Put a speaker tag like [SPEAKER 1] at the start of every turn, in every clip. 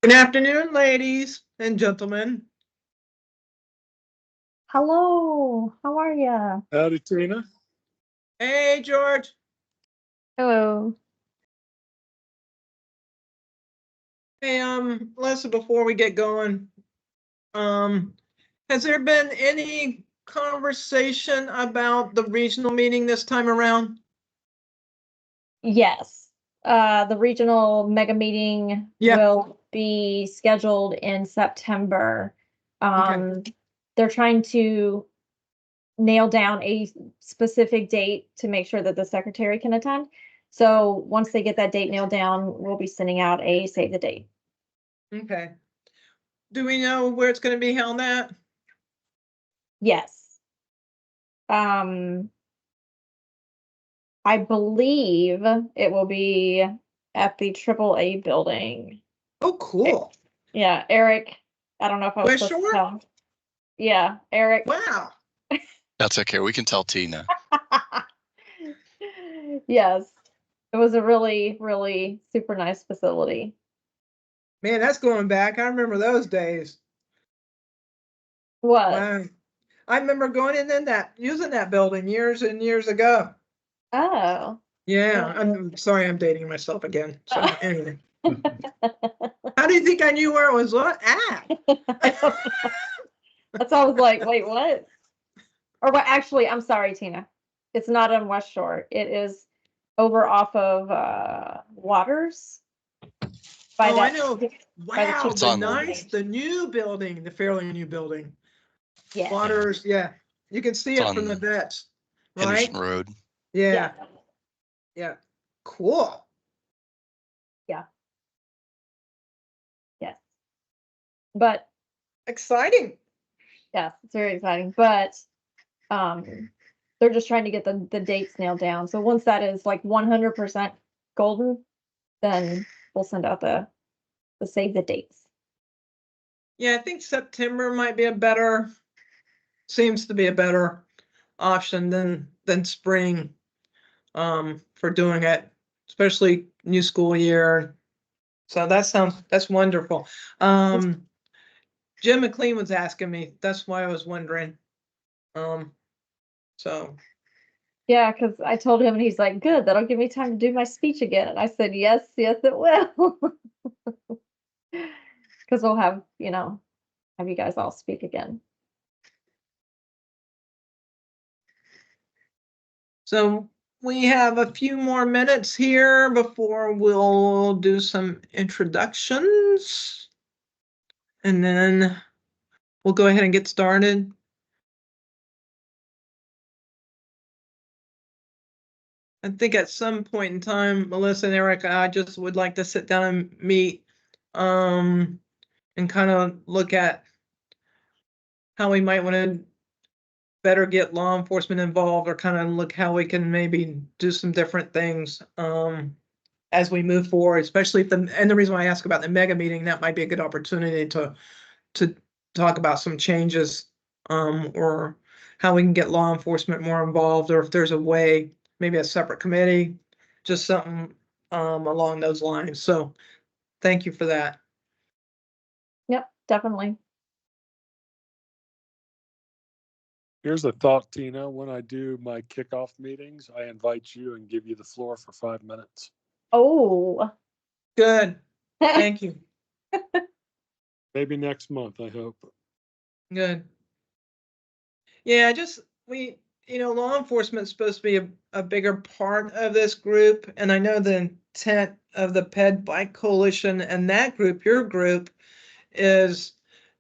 [SPEAKER 1] Good afternoon, ladies and gentlemen.
[SPEAKER 2] Hello, how are ya?
[SPEAKER 3] Howdy, Tina.
[SPEAKER 1] Hey, George.
[SPEAKER 2] Hello.
[SPEAKER 1] Hey, Melissa, before we get going, has there been any conversation about the regional meeting this time around?
[SPEAKER 2] Yes, the regional mega meeting
[SPEAKER 1] Yeah.
[SPEAKER 2] will be scheduled in September. They're trying to nail down a specific date to make sure that the secretary can attend. So once they get that date nailed down, we'll be sending out a save the date.
[SPEAKER 1] Okay. Do we know where it's going to be held at?
[SPEAKER 2] Yes. I believe it will be at the AAA building.
[SPEAKER 1] Oh, cool.
[SPEAKER 2] Yeah, Eric. I don't know if I was
[SPEAKER 1] West
[SPEAKER 2] supposed to
[SPEAKER 1] Shore?
[SPEAKER 2] tell. Yeah, Eric.
[SPEAKER 1] Wow.
[SPEAKER 4] That's okay. We can tell Tina.
[SPEAKER 2] Yes, it was a really, really super nice facility.
[SPEAKER 1] Man, that's going back. I remember those days.
[SPEAKER 2] What?
[SPEAKER 1] Wow. I remember going in that using that building years and years ago.
[SPEAKER 2] Oh.
[SPEAKER 1] Yeah, I'm sorry I'm dating myself again. So anyway. How do you think I knew where it was at?
[SPEAKER 2] That's why I was like, wait, what? Or what? Actually, I'm sorry, Tina. It's not on West Shore. It is over off of Waters. By
[SPEAKER 1] Oh, I
[SPEAKER 2] that,
[SPEAKER 1] know.
[SPEAKER 2] by the
[SPEAKER 1] Wow,
[SPEAKER 4] It's
[SPEAKER 1] the
[SPEAKER 4] on-
[SPEAKER 1] nice, the new building, the fairly new building.
[SPEAKER 2] yeah.
[SPEAKER 1] Waters, yeah. You can see
[SPEAKER 4] It's
[SPEAKER 1] it from the
[SPEAKER 4] on
[SPEAKER 1] vets, right?
[SPEAKER 4] Henderson Road.
[SPEAKER 1] Yeah, yeah. Cool.
[SPEAKER 2] Yeah. Yes. But
[SPEAKER 1] Exciting.
[SPEAKER 2] yes, it's very exciting. But they're just trying to get the dates nailed down. So once that is like 100% golden, then we'll send out the save the dates.
[SPEAKER 1] Yeah, I think September might be seems to be a better option than spring for doing it, especially new school year. So that's wonderful. Jim McLean was asking me, that's why I was wondering. So
[SPEAKER 2] Yeah, because I told him and he's like, good, that'll give me time to do my speech again. And I said, yes, yes, it will. Because we'll have you guys all speak again.
[SPEAKER 1] So we have a few more minutes here before we'll do some introductions. And then we'll go ahead and get started. I think at some point in time, Melissa and Eric, I just would like to sit down and meet and kind of look at how we might want to better get law enforcement involved, or kind of look how we can maybe do some different things as we move forward, especially if and the reason why I ask about the mega meeting, that might be a good opportunity to talk about some changes or how we can get law enforcement more involved, or if there's a way, maybe a separate committee, just something along those lines. So thank you for that.
[SPEAKER 2] Yep, definitely.
[SPEAKER 3] Here's a thought, Tina. When I do my kickoff meetings, I invite you and give you the floor for 5 minutes.
[SPEAKER 2] Oh.
[SPEAKER 1] Good. Thank you.
[SPEAKER 3] Maybe next month, I hope.
[SPEAKER 1] Good. Yeah, law enforcement is supposed to be a bigger part of this group. And I know the intent of the Ped Bike Coalition and that group, your group, is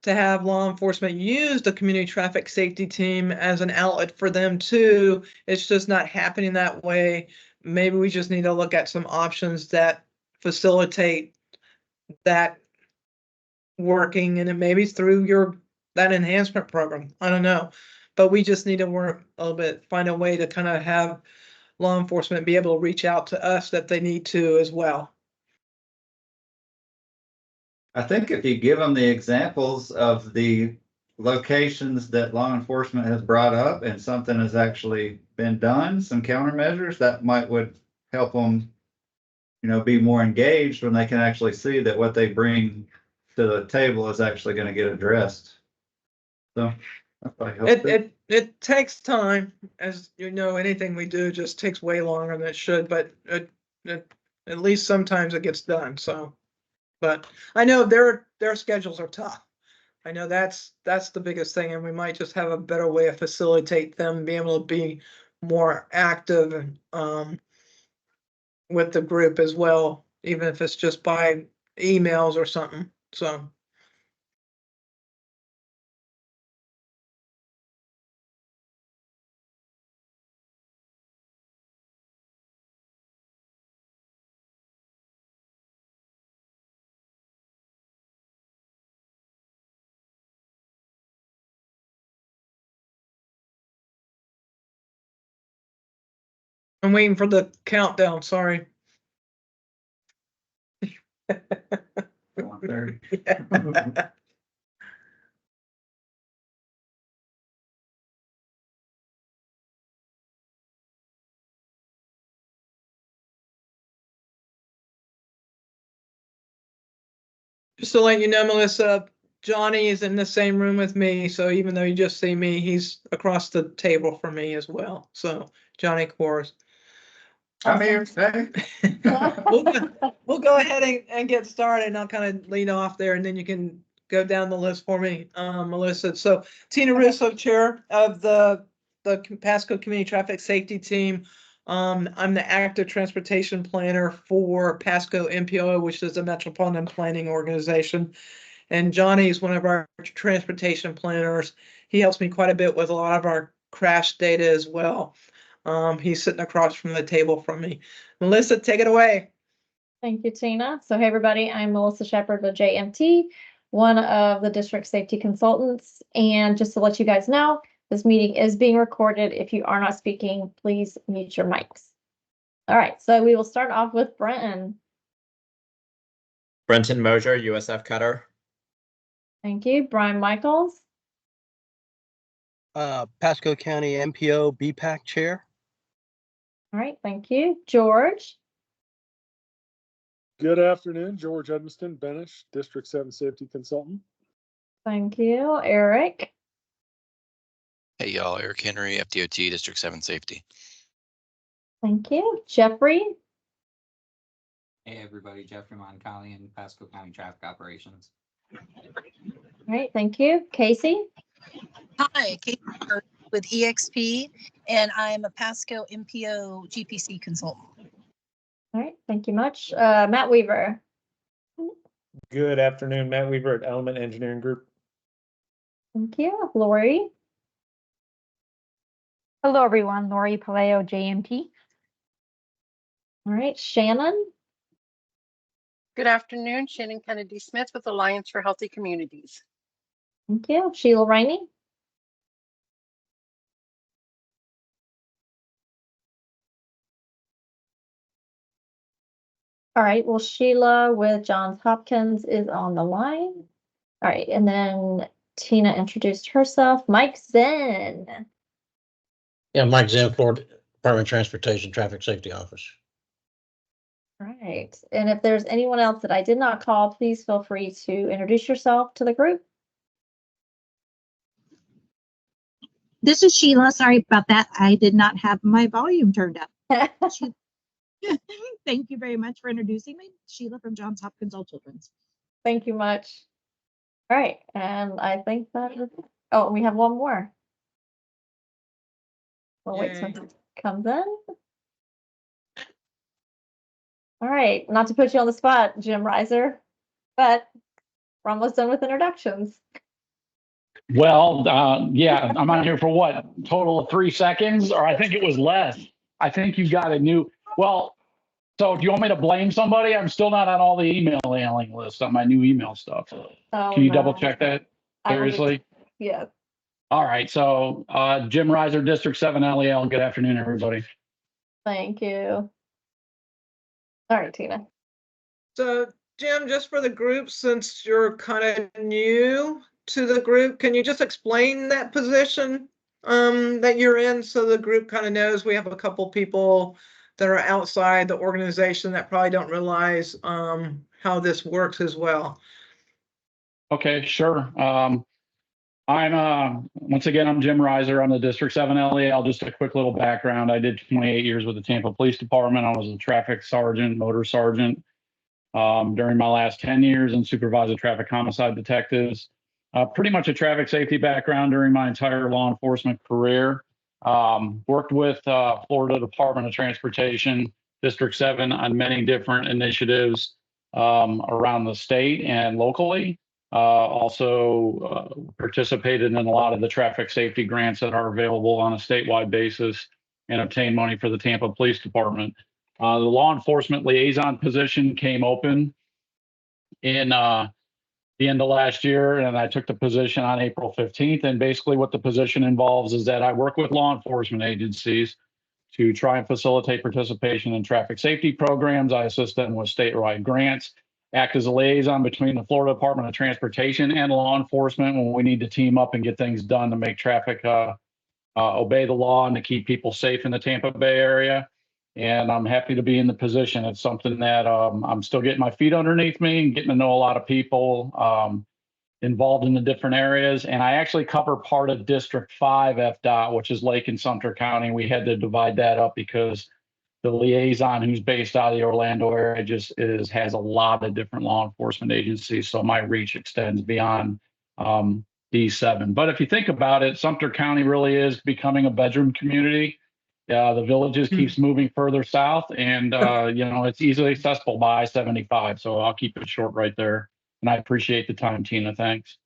[SPEAKER 1] to have law enforcement use the community traffic safety team as an outlet for them too. It's just not happening that way. Maybe we just need to look at some options that facilitate that working, and it maybe through that enhancement program. I don't know. But we just need to work a little bit, find a way to kind of have law enforcement be able to reach out to us that they need to as well.
[SPEAKER 5] I think if you give them the examples of the locations that law enforcement has brought up and something has actually been done, some countermeasures, that would help them, be more engaged when they can actually see that what they bring to the table is actually gonna get addressed. So. that probably helps too.
[SPEAKER 1] It takes time, as you know, anything we do just takes way longer than it should, but at least sometimes it gets done, so. But I know their schedules are tough. I know that's the biggest thing, and we might just have a better way of facilitate them being able to be more active and with the group as well, even if it's just by emails or something, so. I'm waiting for the countdown, sorry.
[SPEAKER 5] 1:30.
[SPEAKER 1] Just to let you know, Melissa, Johnny is in the same room with me, so even though you just see me, he's across the table from me as well. So Johnny Kors.
[SPEAKER 5] I'm here today.
[SPEAKER 1] We'll go ahead and get started, and I'll kind of lead off there, and then you can go down the list for me, Melissa. So Tina Russo, Chair of the Pasco Community Traffic Safety Team. I'm the active transportation planner for Pasco MPO, which is a metropolitan planning organization. And Johnny is one of our transportation planners. He helps me quite a bit with a lot of our crash data as well. He's sitting across from the table from me. Melissa, take it away.
[SPEAKER 2] Thank you, Tina. So hey, everybody, I'm Melissa Shepard with JMT, one of the district safety consultants. And just to let you guys know, this meeting is being recorded. If you are not speaking, please mute your mics. All right, so we will start off with Brenton.
[SPEAKER 6] Brenton Mosier, USF Cutter.
[SPEAKER 2] Thank you. Brian Michaels.
[SPEAKER 7] Pasco County MPO BPAC Chair.
[SPEAKER 2] All right, thank you. George.
[SPEAKER 3] Good afternoon, George Edmiston, Benish, District 7 Safety Consultant.
[SPEAKER 2] Thank you. Eric.
[SPEAKER 4] Hey, y'all. Eric Henry, FDOT, District 7 Safety.
[SPEAKER 2] Thank you. Jeffrey.
[SPEAKER 8] Hey everybody, Jeffrey Moncali in Pasco County Traffic Operations.
[SPEAKER 2] All right, thank you. Casey.
[SPEAKER 9] Hi, Kate with EXP, and I'm a Pasco MPO GPC consultant.
[SPEAKER 2] All right, thank you much. Matt Weaver.
[SPEAKER 10] Good afternoon, Matt Weaver at Element Engineering Group.
[SPEAKER 2] Thank you. Lori.
[SPEAKER 11] Hello, everyone. Lori Paleo, JMT.
[SPEAKER 2] All right, Shannon.
[SPEAKER 12] Good afternoon, Shannon Kennedy Smith with Alliance for Healthy Communities.
[SPEAKER 2] Thank you. Sheila Rainey. All right, well, Sheila with Johns Hopkins is on the line. All right, and then Tina introduced herself. Mike Zen.
[SPEAKER 7] Yeah, Mike Zinn, Florida Department of Transportation Traffic Safety Office.
[SPEAKER 2] All right, and if there's anyone else that I did not call, please feel free to introduce yourself to the group.
[SPEAKER 11] This is Sheila. Sorry about that. I did not have my volume turned up. Thank you very much for introducing me. Sheila from Johns Hopkins All Children's.
[SPEAKER 2] Thank you much. All right, and I think that is, oh, we have one more. We'll wait till it comes in. All right, not to put you on the spot, Jim Reiser, but we're almost done with introductions.
[SPEAKER 13] Well, yeah, I'm on here for what, total of 3 seconds, or I think it was less. I think you got a new, well, so do you want me to blame somebody? I'm still not on all the emailing list on my new email stuff.
[SPEAKER 2] Oh,
[SPEAKER 13] Can you
[SPEAKER 2] no.
[SPEAKER 13] double check that? Seriously?
[SPEAKER 2] Yeah.
[SPEAKER 13] All right, so Jim Reiser, District 7 LEL. Good afternoon, everybody.
[SPEAKER 2] Thank you. All right, Tina.
[SPEAKER 1] So Jim, just for the group, since you're kind of new to the group, can you just explain that position that you're in so the group kind of knows? We have a couple people that are outside the organization that probably don't realize how this works as well.
[SPEAKER 13] Okay, sure. Once again, I'm Jim Reiser. I'm the District 7 LEL. Just a quick little background. I did 28 years with the Tampa Police Department. I was a traffic sergeant, motor sergeant during my last 10 years and supervised traffic homicide detectives. Pretty much a traffic safety background during my entire law enforcement career. Worked with Florida Department of Transportation, District 7 on many different initiatives around the state and locally. Also participated in a lot of the traffic safety grants that are available on a statewide basis and obtained money for the Tampa Police Department. The law enforcement liaison position came open in the end of last year, and I took the position on April 15th. And basically what the position involves is that I work with law enforcement agencies to try and facilitate participation in traffic safety programs. I assist them with statewide grants, act as a liaison between the Florida Department of Transportation and law enforcement when we need to team up and get things done to make traffic obey the law and to keep people safe in the Tampa Bay area. And I'm happy to be in the position. It's something that I'm still getting my feet underneath me and getting to know a lot of people involved in the different areas. And I actually cover part of District 5 FDOT, which is Lake and Sumter County. We had to divide that up because the liaison who's based out of the Orlando area has a lot of different law enforcement agencies. So my reach extends beyond D7. But if you think about it, Sumter County really is becoming a bedroom community. The villages keeps moving further south, and it's easily accessible by I-75. So I'll keep it short right there. And I appreciate the time, Tina. Thanks.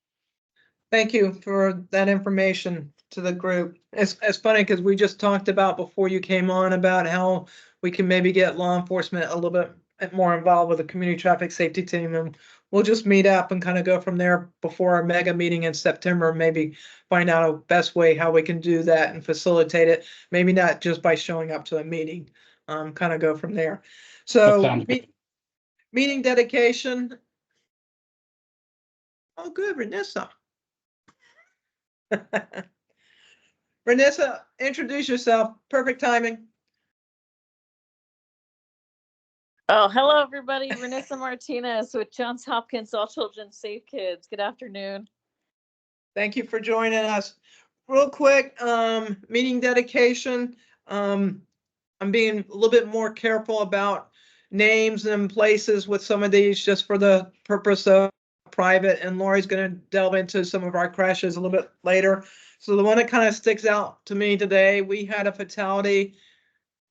[SPEAKER 1] Thank you for that information to the group. It's funny because we just talked about before you came on about how we can maybe get law enforcement a little bit more involved with the community traffic safety team, and we'll just meet up and kind of go from there before our mega meeting in September. Maybe find out a best way how we can do that and facilitate it. Maybe not just by showing up to a meeting. Kind of go from there. So meeting dedication. Oh, good, Renessa. Renessa, introduce yourself. Perfect timing.
[SPEAKER 14] Oh, hello, everybody. Renessa Martinez with Johns Hopkins All Children Safe Kids. Good afternoon.
[SPEAKER 1] Thank you for joining us. Real quick, meeting dedication. I'm being a little bit more careful about names and places with some of these just for the purpose of private, and Lori's going to delve into some of our crashes a little bit later. So the one that kind of sticks out to me today, we had a fatality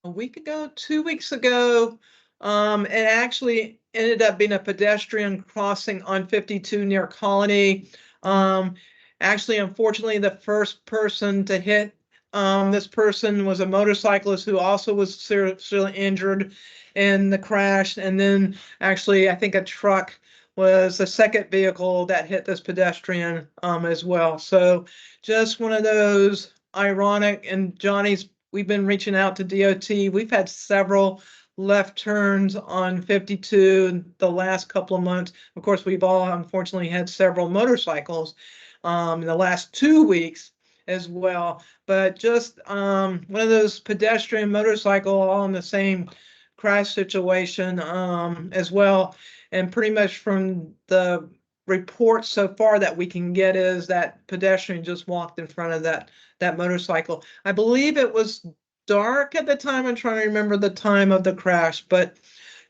[SPEAKER 1] a week ago, 2 weeks ago. It actually ended up being a pedestrian crossing on 52 near Colony. Actually, unfortunately, the first person to hit this person was a motorcyclist who also was seriously injured in the crash. And then actually, I think a truck was the second vehicle that hit this pedestrian as well. So just one of those ironic, and we've been reaching out to DOT. We've had several left turns on 52 in the last couple of months. Of course, we've all unfortunately had several motorcycles in the last 2 weeks as well. But just one of those pedestrian motorcycle all in the same crash situation as well. And pretty much from the reports so far that we can get is that pedestrian just walked in front of that motorcycle. I believe it was dark at the time. I'm trying to remember the time of the crash, but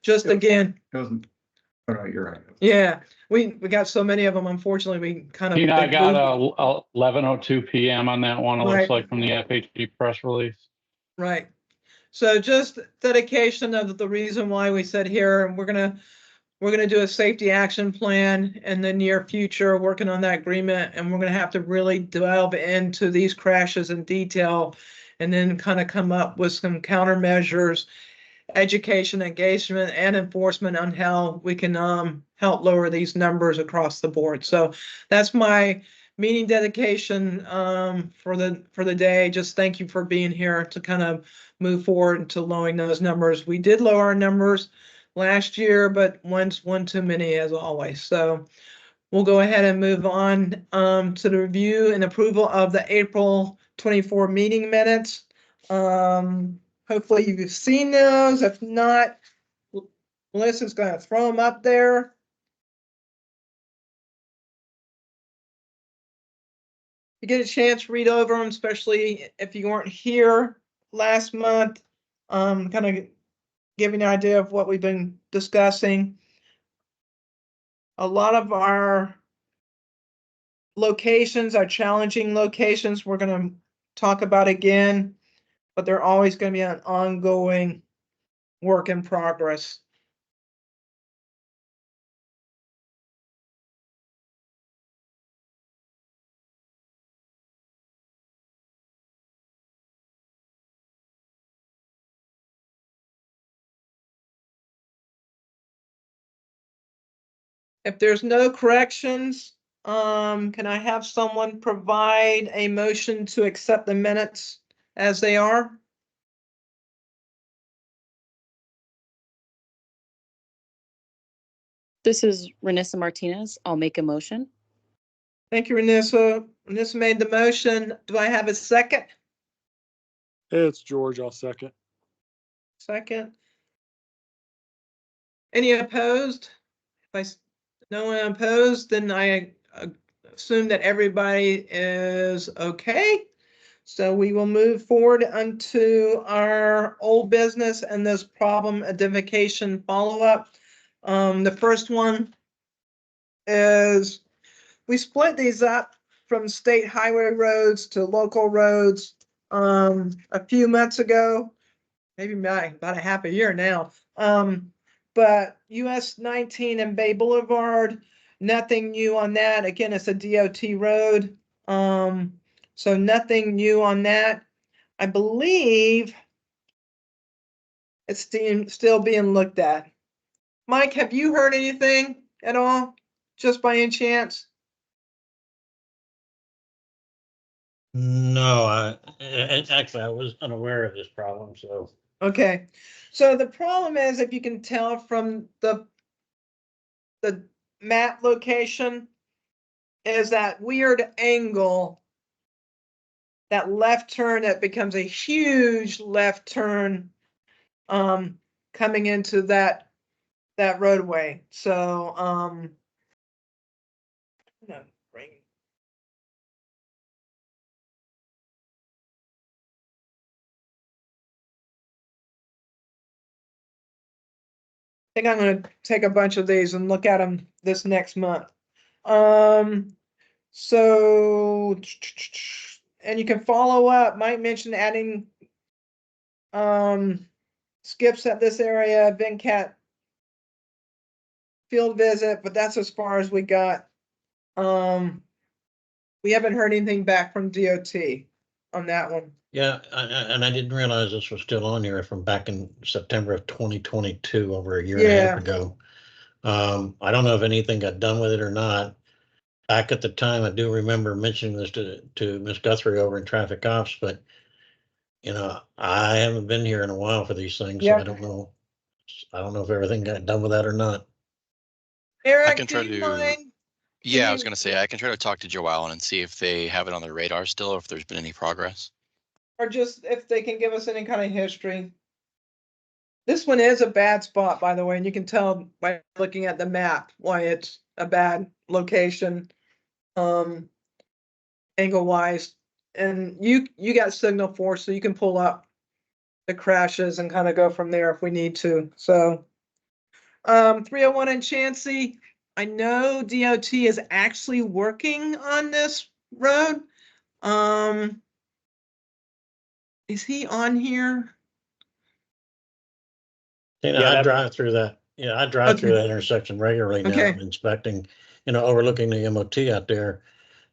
[SPEAKER 1] just again.
[SPEAKER 5] You're right.
[SPEAKER 1] Yeah, we got so many of them. Unfortunately, we kind of.
[SPEAKER 13] Tina, I got 11:02 p.m. on that one. It looks like from the FHP press release.
[SPEAKER 1] Right. So just dedication of the reason why we said here, and we're gonna do a safety action plan in the near future, working on that agreement, and we're gonna have to really delve into these crashes in detail, and then kind of come up with some countermeasures, education, engagement, and enforcement on how we can help lower these numbers across the board. So that's my meeting dedication for the day. Just thank you for being here to kind of move forward to lowering those numbers. We did lower our numbers last year, but one's one too many as always. So we'll go ahead and move on to the review and approval of the April 24 meeting minutes. Hopefully you've seen those. If not, Melissa's going to throw them up there. you get a chance, read over them, especially if you weren't here last month. Kind of give you an idea of what we've been discussing. A lot of our locations are challenging locations. We're going to talk about again, but they're always going to be an ongoing work in progress. If there's no corrections, can I have someone provide a motion to accept the minutes as they are?
[SPEAKER 15] This is Renessa Martinez. I'll make a motion.
[SPEAKER 1] Thank you, Renessa. Renessa made the motion. Do I have a second?
[SPEAKER 3] It's George. I'll second.
[SPEAKER 1] Second. Any opposed? If no one opposed, then I assume that everybody is okay. So we will move forward onto our old business and this problem identification follow-up. The first one is we split these up from state highway roads to local roads a few months ago, maybe about a half a year now. But US 19 and Bay Boulevard, nothing new on that. Again, it's a DOT road. So nothing new on that. I believe it's still being looked at. Mike, have you heard anything at all? Just by any chance?
[SPEAKER 7] No, actually I was unaware of this problem, so.
[SPEAKER 1] Okay, so the problem is, if you can tell from the map location, is that weird angle, that left turn that becomes a huge left turn coming into that roadway. So I think I'm going to take a bunch of these and look at them this next month. So, and you can follow up. Mike mentioned adding skips at this area, Venkat field visit, but that's as far as we got. We haven't heard anything back from DOT on that one.
[SPEAKER 7] Yeah, and I didn't realize this was still on here from back in September of 2022, over a year and a half ago. I don't know if anything got done with it or not. Back at the time, I do remember mentioning this to Ms. Guthrie over in traffic ops, but you know, I haven't been here in a while for these things, so I don't know. I don't know if everything got done with that or not.
[SPEAKER 1] Eric,
[SPEAKER 4] I can try
[SPEAKER 1] do you
[SPEAKER 4] to.
[SPEAKER 1] mind?
[SPEAKER 4] Yeah, I was going to say I can try to talk to Joe Allen and see if they have it on their radar still, or if there's been any progress.
[SPEAKER 1] Or just if they can give us any kind of history. This one is a bad spot, by the way, and you can tell by looking at the map why it's a bad location, angle wise. And you got signal force, so you can pull up the crashes and kind of go from there if we need to. So 301 in Chansey, I know DOT is actually working on this road. Is he on here?
[SPEAKER 7] You know, I drive through that. Yeah, I drive through that intersection regularly now, inspecting, you know, overlooking the MOT out there.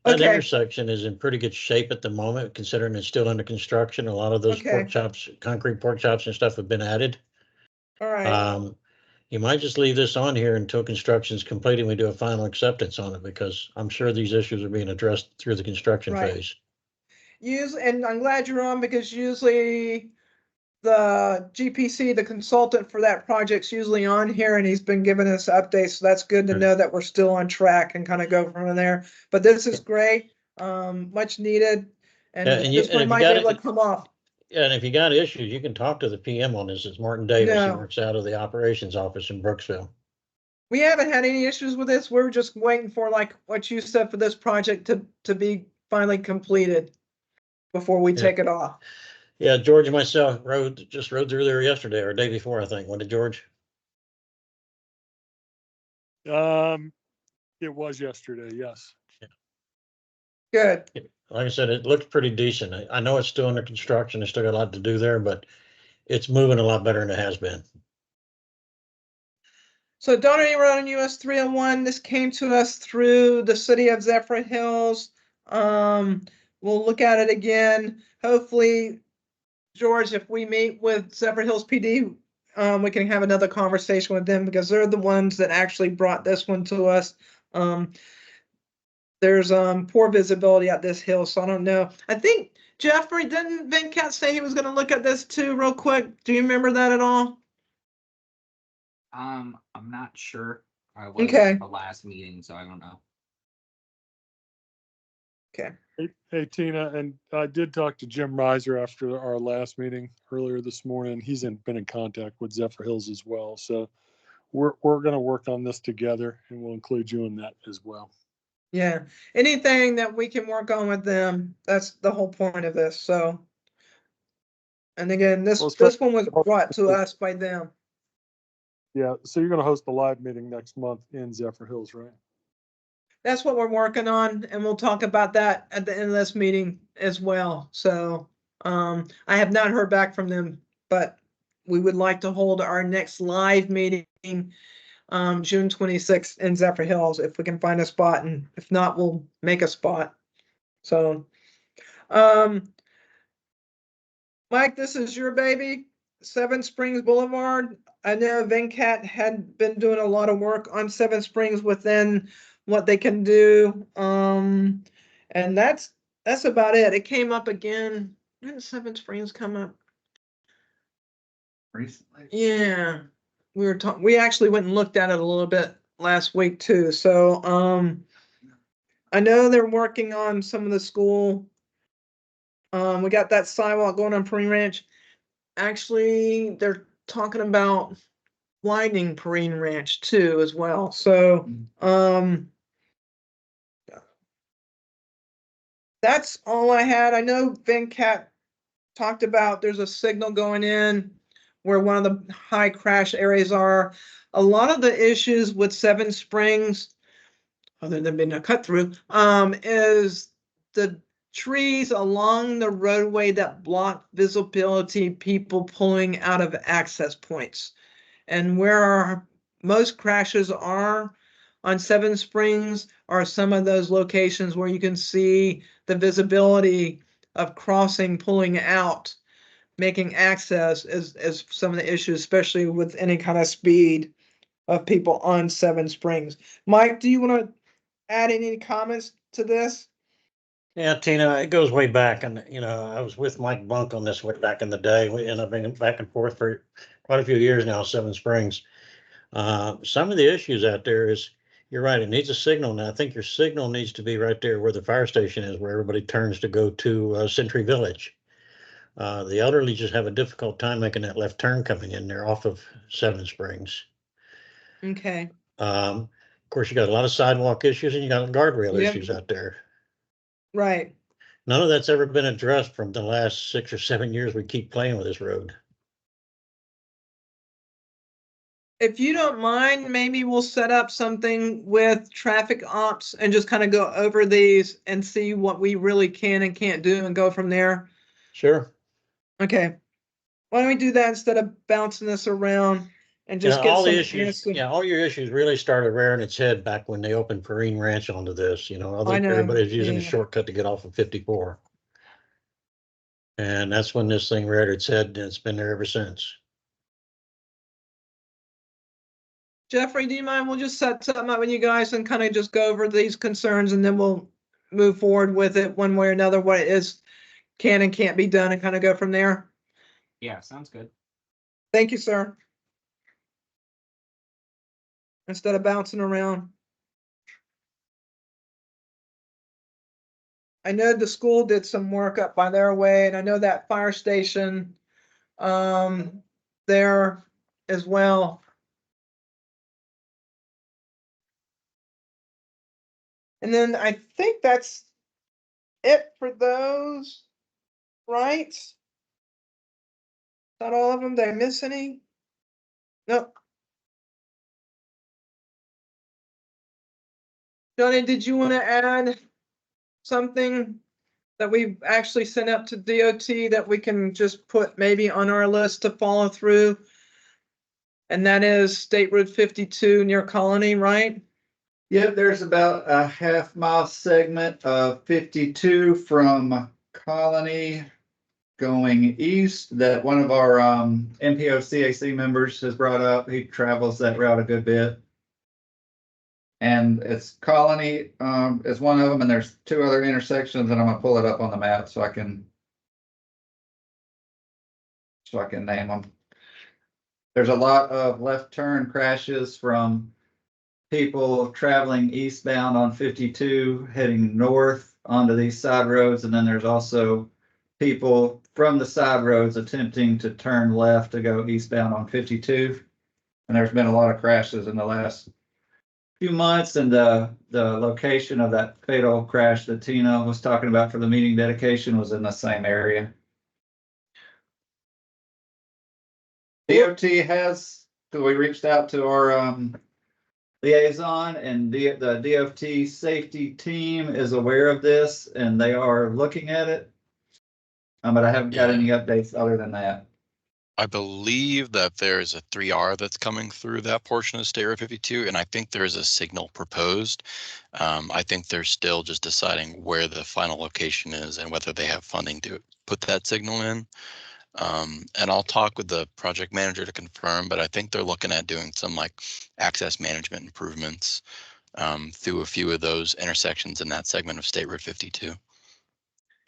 [SPEAKER 7] That intersection is in pretty good shape at the moment, considering it's still under construction. A lot of those pork chops, concrete pork chops and stuff have been added.
[SPEAKER 1] All right.
[SPEAKER 7] You might just leave this on here until construction's complete and we do a final acceptance on it, because I'm sure these issues are being addressed through the construction phase.
[SPEAKER 1] And I'm glad you're on, because usually the GPC, the consultant for that project's usually on here, and he's been giving us updates. So that's good to know that we're still on track and kind of go from there. But this is great, much needed. And this one might be able to come off.
[SPEAKER 7] Yeah, and if you got issues, you can talk to the PM on this. It's Martin Davis. He works out of the operations office in Brooksville.
[SPEAKER 1] We haven't had any issues with this. We're just waiting for, like what you said, for this project to be finally completed before we
[SPEAKER 7] Yeah.
[SPEAKER 1] take it off.
[SPEAKER 7] Yeah, George and myself just rode through there yesterday or day before, I think. When did George?
[SPEAKER 3] It was yesterday, yes.
[SPEAKER 1] Good.
[SPEAKER 7] Like I said, it looks pretty decent. I know it's still under construction. There's still got a lot to do there, but it's moving a lot better than it has been.
[SPEAKER 1] So Donor Road on US 301, this came to us through the city of Zephyr Hills. We'll look at it again. Hopefully, George, if we meet with Zephyr Hills PD, we can have another conversation with them because they're the ones that actually brought this one to us. There's poor visibility at this hill, so I don't know. I think Jeffrey, didn't Venkat say he was going to look at this too, real quick? Do you remember that at all?
[SPEAKER 8] I'm not sure. I was
[SPEAKER 1] Okay.
[SPEAKER 8] at the last meeting, so I don't know.
[SPEAKER 1] Okay.
[SPEAKER 3] Hey, Tina, and I did talk to Jim Reiser after our last meeting earlier this morning. He's been in contact with Zephyr Hills as well. So we're going to work on this together, and we'll include you in that as well.
[SPEAKER 1] Yeah. Anything that we can work on with them, that's the whole point of this. So, and again, this one was brought to us by them.
[SPEAKER 3] Yeah. So you're going to host the live meeting next month in Zephyr Hills, right?
[SPEAKER 1] That's what we're working on, and we'll talk about that at the end of this meeting as well. So, I have not heard back from them, but we would like to hold our next live meeting, June 26th in Zephyr Hills, if we can find a spot, and if not, we'll make a spot. So, Mike, this is your baby, Seven Springs Boulevard. I know Venkat had been doing a lot of work on Seven Springs within what they can do. And that's about it. It came up again. When did Seven Springs come up?
[SPEAKER 5] Recently.
[SPEAKER 1] Yeah. We actually went and looked at it a little bit last week too. So I know they're working on some of the school. We got that sidewalk going on Prairie Ranch. Actually, they're talking about widening Perrine Ranch too as well. So, that's all I had. I know Venkat talked about there's a signal going in where one of the high crash areas are. A lot of the issues with Seven Springs, other than being a cut through, is the trees along the roadway that block visibility, people pulling out of access points. And where our most crashes are on Seven Springs are some of those locations where you can see the visibility of crossing, pulling out, making access is some of the issues, especially with any kind of speed of people on Seven Springs. Mike, do you want to add any comments to this?
[SPEAKER 7] Yeah, Tina, it goes way back, and I was with Mike Bunk on this way back in the day. I've been back and forth for quite a few years now, Seven Springs. Some of the issues out there is, you're right, it needs a signal. Now, I think your signal needs to be right there where the fire station is, where everybody turns to go to Century Village. The elderly just have a difficult time making that left turn coming in there off of Seven Springs.
[SPEAKER 1] Okay.
[SPEAKER 7] Of course, you got a lot of sidewalk issues and you got guardrail
[SPEAKER 1] Yep.
[SPEAKER 7] issues out there.
[SPEAKER 1] Right.
[SPEAKER 7] None of that's ever been addressed from the last 6 or 7 years we keep playing with this road.
[SPEAKER 1] If you don't mind, maybe we'll set up something with traffic ops and just kind of go over these and see what we really can and can't do and go from there.
[SPEAKER 7] Sure.
[SPEAKER 1] Okay. Why don't we do that instead of bouncing this around and just get
[SPEAKER 7] all
[SPEAKER 1] some
[SPEAKER 7] the issues.
[SPEAKER 1] answers?
[SPEAKER 7] Yeah, all your issues really started rearing its head back when they opened Perrine Ranch onto this. I
[SPEAKER 1] know,
[SPEAKER 7] think everybody's using a
[SPEAKER 1] yeah.
[SPEAKER 7] shortcut to get off of 54. And that's when this thing reared its head, and it's been there ever since.
[SPEAKER 1] Jeffrey, do you mind? We'll just set something up with you guys and kind of just go over these concerns, and then we'll move forward with it one way or another, what it is can and can't be done, and kind of go from there.
[SPEAKER 8] Yeah, sounds good.
[SPEAKER 1] Thank you, sir. Instead of bouncing around. I know the school did some work up by their way, and I know that fire station there as well. And then I think that's it for those, right? Is that all of them? Did I miss any? Nope. Johnny, did you want to add something that we've actually sent up to DOT that we can just put maybe on our list to follow through? And that is State Road 52 near Colony, right?
[SPEAKER 5] Yep, there's about a half-mile segment of 52 from Colony going east that one of our MPO CAC members has brought up. He travels that route a good bit. And it's Colony is one of them, and there's two other intersections, and I'm gonna pull it up on the map so I can name them. There's a lot of left turn crashes from people traveling eastbound on 52 heading north onto these side roads, and then there's also people from the side roads attempting to turn left to go eastbound on 52. And there's been a lot of crashes in the last few months, and the location of that fatal crash that Tina was talking about for the meeting dedication was in the same area. DOT has, so we reached out to our liaison, and the DOT safety team is aware of this and they are looking at it. But I haven't got any updates other than that.
[SPEAKER 4] I believe that there's a 3R that's coming through that portion of State Road 52, and I think there's a signal proposed. I think they're still just deciding where the final location is and whether they have funding to put that signal in. And I'll talk with the project manager to confirm, but I think they're looking at doing some like access management improvements through a few of those intersections in that segment of State Road 52.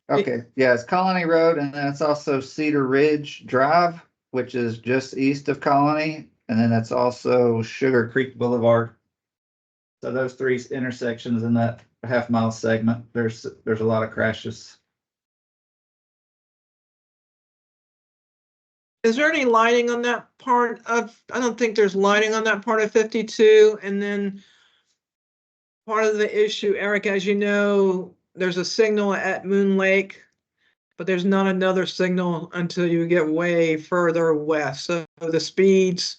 [SPEAKER 5] Okay, yeah, it's Colony Road, and then it's also Cedar Ridge Drive, which is just east of Colony, and then that's also Sugar Creek Boulevard. So those three intersections in that half-mile segment, there's a lot of crashes.
[SPEAKER 1] Is there any lighting on that part of, I don't think there's lighting on that part of 52. And then part of the issue, Eric, as you know, there's a signal at Moon Lake, but there's not another signal until you get way further west. So the speeds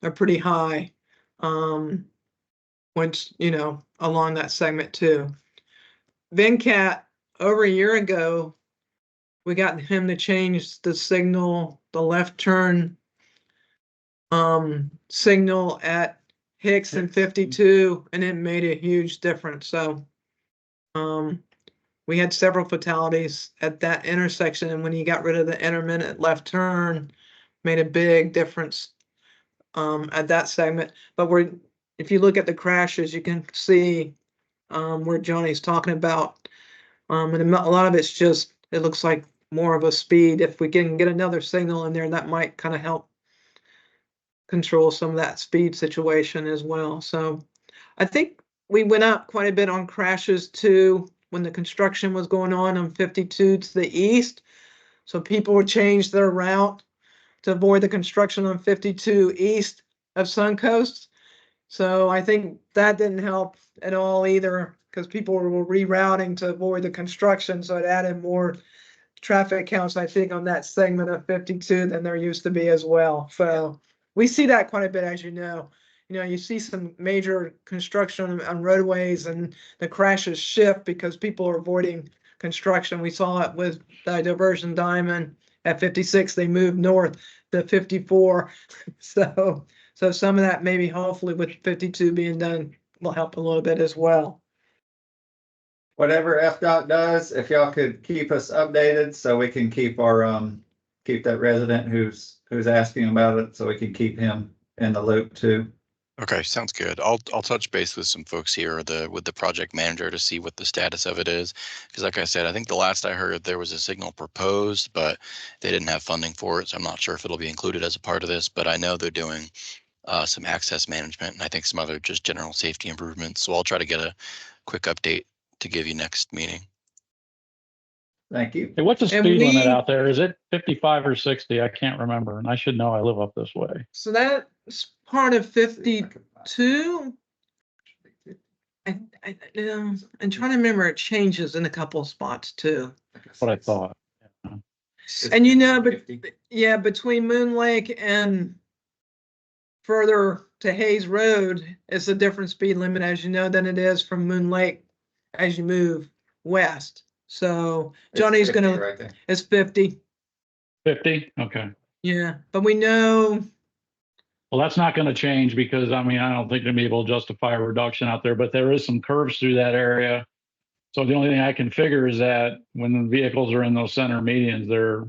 [SPEAKER 1] are pretty high, once, you know, along that segment too. Venkat, over a year ago, we got him to change the signal, the left turn signal at Hicks and 52, and it made a huge difference. So we had several fatalities at that intersection, and when he got rid of the intermittent left turn, made a big difference at that segment. But if you look at the crashes, you can see where Johnny's talking about, and a lot of it's just, it looks like more of a speed. If we can get another signal in there, that might kind of help control some of that speed situation as well. So I think we went up quite a bit on crashes too when the construction was going on 52 to the east. So people would change their route to avoid the construction on 52 east of Suncoast. So I think that didn't help at all either, because people were rerouting to avoid the construction. So it added more traffic counts, I think, on that segment of 52 than there used to be as well. So we see that quite a bit, as you know. You know, you see some major construction on roadways and the crashes shift because people are avoiding construction. We saw it with the diversion diamond at 56. They moved north to 54. So some of that maybe hopefully with 52 being done will help a little bit as well.
[SPEAKER 5] Whatever FDOT does, if y'all could keep us updated so we can keep our keep that resident who's asking about it, so we can keep him in the loop too.
[SPEAKER 4] Okay, sounds good. I'll touch base with some folks here with the project manager to see what the status of it is. Because like I said, I think the last I heard there was a signal proposed, but they didn't have funding for it. So I'm not sure if it'll be included as a part of this, but I know they're doing some access management and I think some other just general safety improvements. So I'll try to get a quick update to give you next meeting.
[SPEAKER 5] Thank you.
[SPEAKER 13] Hey, what's the speed limit out there? Is it 55 or 60? I can't remember, and I should know. I live up this way.
[SPEAKER 1] So that's part of 52. I I'm trying to remember, it changes in a couple of spots too.
[SPEAKER 13] That's what I thought.
[SPEAKER 1] And you know, but yeah, between Moon Lake and further to Hayes Road, it's a different speed limit, as you know, than it is from Moon Lake as you move west. So Johnny's gonna,
[SPEAKER 5] right there.
[SPEAKER 1] it's 50.
[SPEAKER 13] 50? Okay.
[SPEAKER 1] Yeah, but we know,
[SPEAKER 13] Well, that's not going to change because, I mean, I don't think they'll be able to justify a reduction out there, but there is some curves through that area. So the only thing I can figure is that when the vehicles are in those center medians, they're,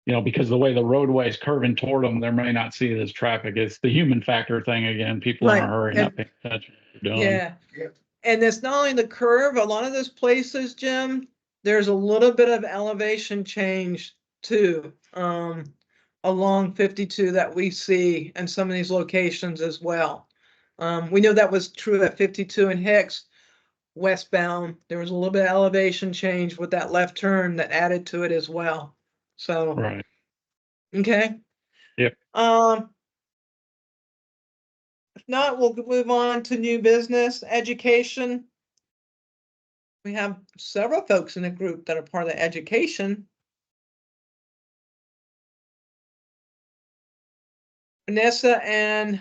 [SPEAKER 13] you know, because the way the roadway is curving toward them, they may not see it as traffic. It's the human factor thing again. People in a
[SPEAKER 1] Right,
[SPEAKER 13] hurry,
[SPEAKER 1] and-
[SPEAKER 13] not paying attention to what they're doing.
[SPEAKER 1] yeah. And it's not only the curve, a lot of those places, Jim, there's a little bit of elevation change too, along 52 that we see in some of these locations as well. We know that was true at 52 and Hicks westbound. There was a little bit of elevation change with that left turn that added to it as well. So,
[SPEAKER 13] Right.
[SPEAKER 1] okay.
[SPEAKER 13] Yep.
[SPEAKER 1] If not, we'll move on to new business, education. We have several folks in the group that are part of the education. Vanessa and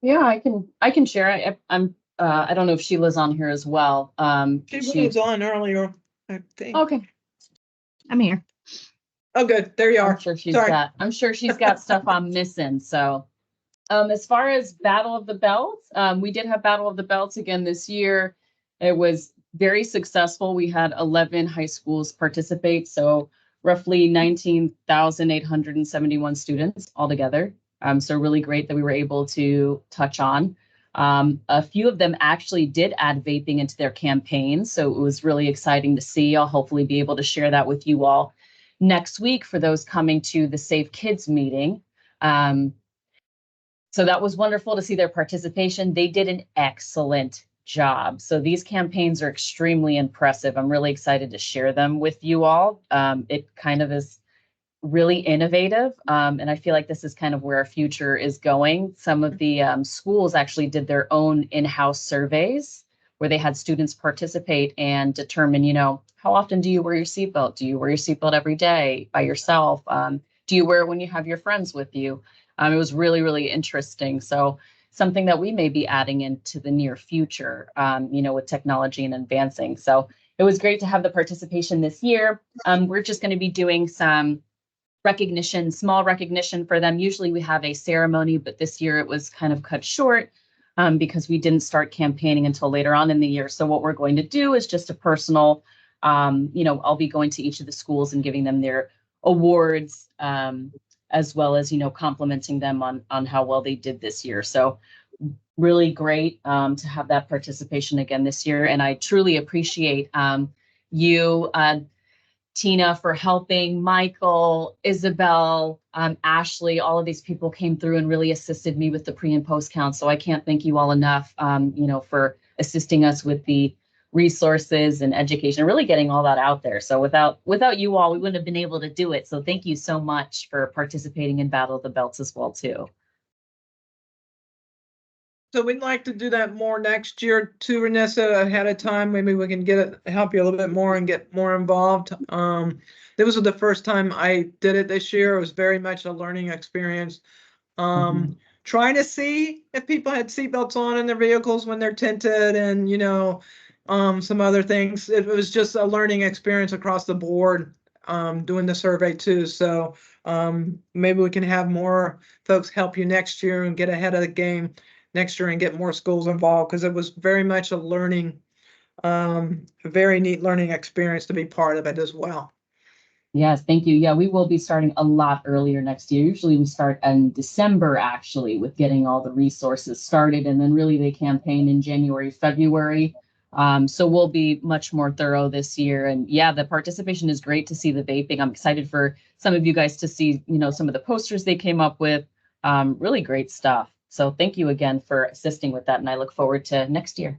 [SPEAKER 15] Yeah, I can share. I don't know if Sheila's on here as well.
[SPEAKER 1] she was on earlier, I think.
[SPEAKER 15] Okay.
[SPEAKER 11] I'm here.
[SPEAKER 1] Oh, good. There you are.
[SPEAKER 15] I'm sure she's got stuff I'm missing. So, as far as Battle of the Belts, we did have Battle of the Belts again this year. It was very successful. We had 11 high schools participate, so roughly 19,871 students altogether. So really great that we were able to touch on. A few of them actually did add vaping into their campaign, so it was really exciting to see. I'll hopefully be able to share that with you all next week for those coming to the Safe Kids meeting. So that was wonderful to see their participation. They did an excellent job. So these campaigns are extremely impressive. I'm really excited to share them with you all. It kind of is really innovative. And I feel like this is kind of where our future is going. Some of the schools actually did their own in-house surveys where they had students participate and determine, you know, how often do you wear your seatbelt? Do you wear your seatbelt every day by yourself? Do you wear it when you have your friends with you? It was really, really interesting. So something that we may be adding into the near future, you know, with technology and advancing. So it was great to have the participation this year. We're just going to be doing some recognition, small recognition for them. Usually we have a ceremony, but this year it was kind of cut short because we didn't start campaigning until later on in the year. So what we're going to do is just a personal, you know, I'll be going to each of the schools and giving them their awards, as well as, you know, complimenting them on how well they did this year. So really great to have that participation again this year. And I truly appreciate you, Tina, for helping, Michael, Isabel, Ashley, all of these people came through and really assisted me with the pre and post count. So I can't thank you all enough, you know, for assisting us with the resources and education, really getting all that out there. So without you all, we wouldn't have been able to do it. So thank you so much for participating in Battle of the Belts as well, too.
[SPEAKER 1] So we'd like to do that more next year too, Vanessa, ahead of time. Maybe we can get it, help you a little bit more and get more involved. This was the first time I did it this year. It was very much a learning experience. Trying to see if people had seatbelts on in their vehicles when they're tinted and, you know, some other things. It was just a learning experience across the board, doing the survey too. So maybe we can have more folks help you next year and get ahead of the game next year and get more schools involved, because it was very much a learning, a very neat learning experience to be part of it as well.
[SPEAKER 15] Yes, thank you. Yeah, we will be starting a lot earlier next year. Usually we start in December, actually, with getting all the resources started, and then really they campaign in January, February. So we'll be much more thorough this year. And yeah, the participation is great to see the vaping. I'm excited for some of you guys to see, you know, some of the posters they came up with. Really great stuff. So thank you again for assisting with that. And I look forward to next year.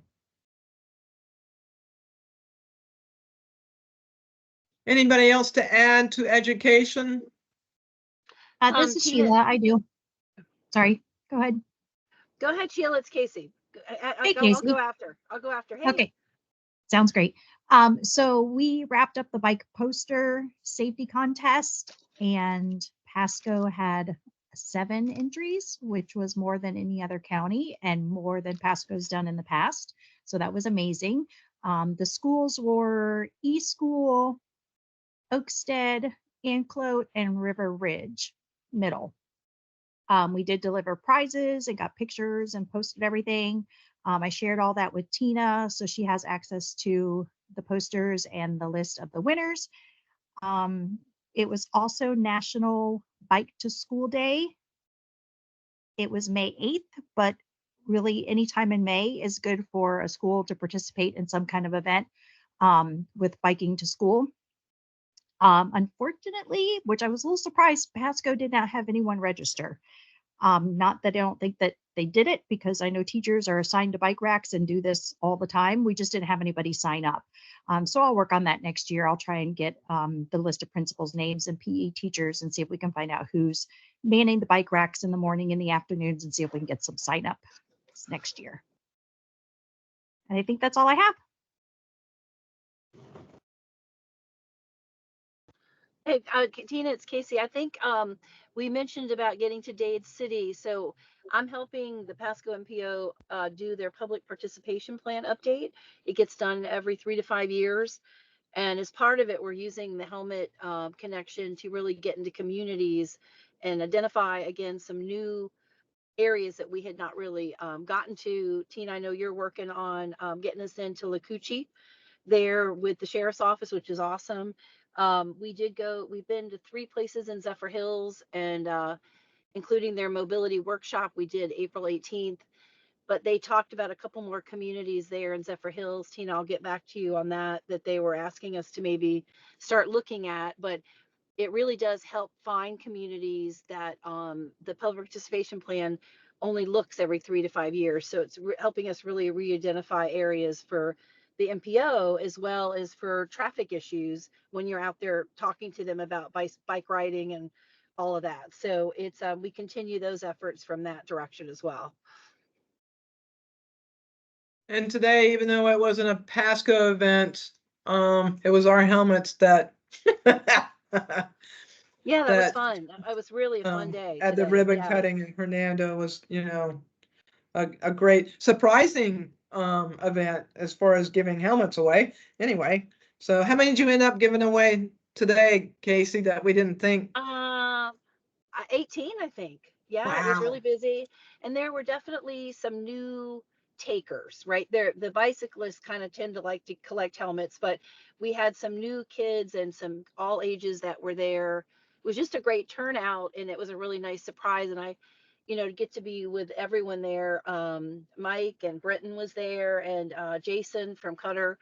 [SPEAKER 1] Anybody else to add to education?
[SPEAKER 11] This is Sheila. I do. Sorry, go ahead.
[SPEAKER 16] Go ahead, Sheila. It's Casey.
[SPEAKER 11] Hey,
[SPEAKER 16] I'll
[SPEAKER 11] Casey.
[SPEAKER 16] go after. I'll go after. Hey.
[SPEAKER 11] Okay, sounds great. So we wrapped up the bike poster safety contest, and Pasco had 7 entries, which was more than any other county and more than Pasco's done in the past. So that was amazing. The schools were East School, Oakstead, Anclote, and River Ridge Middle. We did deliver prizes and got pictures and posted everything. I shared all that with Tina, so she has access to the posters and the list of the winners. It was also National Bike to School Day. It was May 8th, but really any time in May is good for a school to participate in some kind of event with biking to school. Unfortunately, which I was a little surprised, Pasco did not have anyone register. Not that I don't think that they did it, because I know teachers are assigned to bike racks and do this all the time. We just didn't have anybody sign up. So I'll work on that next year. I'll try and get the list of principals' names and PE teachers and see if we can find out who's manning the bike racks in the morning and the afternoons, and see if we can get some sign up next year. And I think that's all I have.
[SPEAKER 16] Hey, Tina, it's Casey. I think we mentioned about getting to Dade City. So I'm helping the Pasco MPO do their public participation plan update. It gets done every 3 to 5 years. And as part of it, we're using the helmet connection to really get into communities and identify, again, some new areas that we had not really gotten to. Tina, I know you're working on getting us into Lakuchi there with the sheriff's office, which is awesome. We've been to 3 places in Zephyr Hills, and including their mobility workshop we did April 18th. But they talked about a couple more communities there in Zephyr Hills. Tina, I'll get back to you on that they were asking us to maybe start looking at. But it really does help find communities that the public participation plan only looks every 3 to 5 years. So it's helping us really re-identify areas for the MPO, as well as for traffic issues when you're out there talking to them about bike riding and all of that. So it's we continue those efforts from that direction as well.
[SPEAKER 1] And today, even though it wasn't a Pasco event, it was our helmets that
[SPEAKER 16] Yeah, that was fun. It was really a fun day.
[SPEAKER 1] At the
[SPEAKER 16] today.
[SPEAKER 1] ribbon
[SPEAKER 16] Yeah.
[SPEAKER 1] cutting, and Hernando was, a great, surprising event as far as giving helmets away. Anyway, so how many did you end up giving away today, Casey, that we didn't think?
[SPEAKER 16] 18, I think. Yeah,
[SPEAKER 1] Wow.
[SPEAKER 16] It was really busy. And there were definitely some new takers, right? There, the bicyclists kind of tend to like to collect helmets, but we had some new kids and some all ages that were there. It was just a great turnout, and it was a really nice surprise. And I, to get to be with everyone there. Mike and Britton was there, and Jason from Cutter.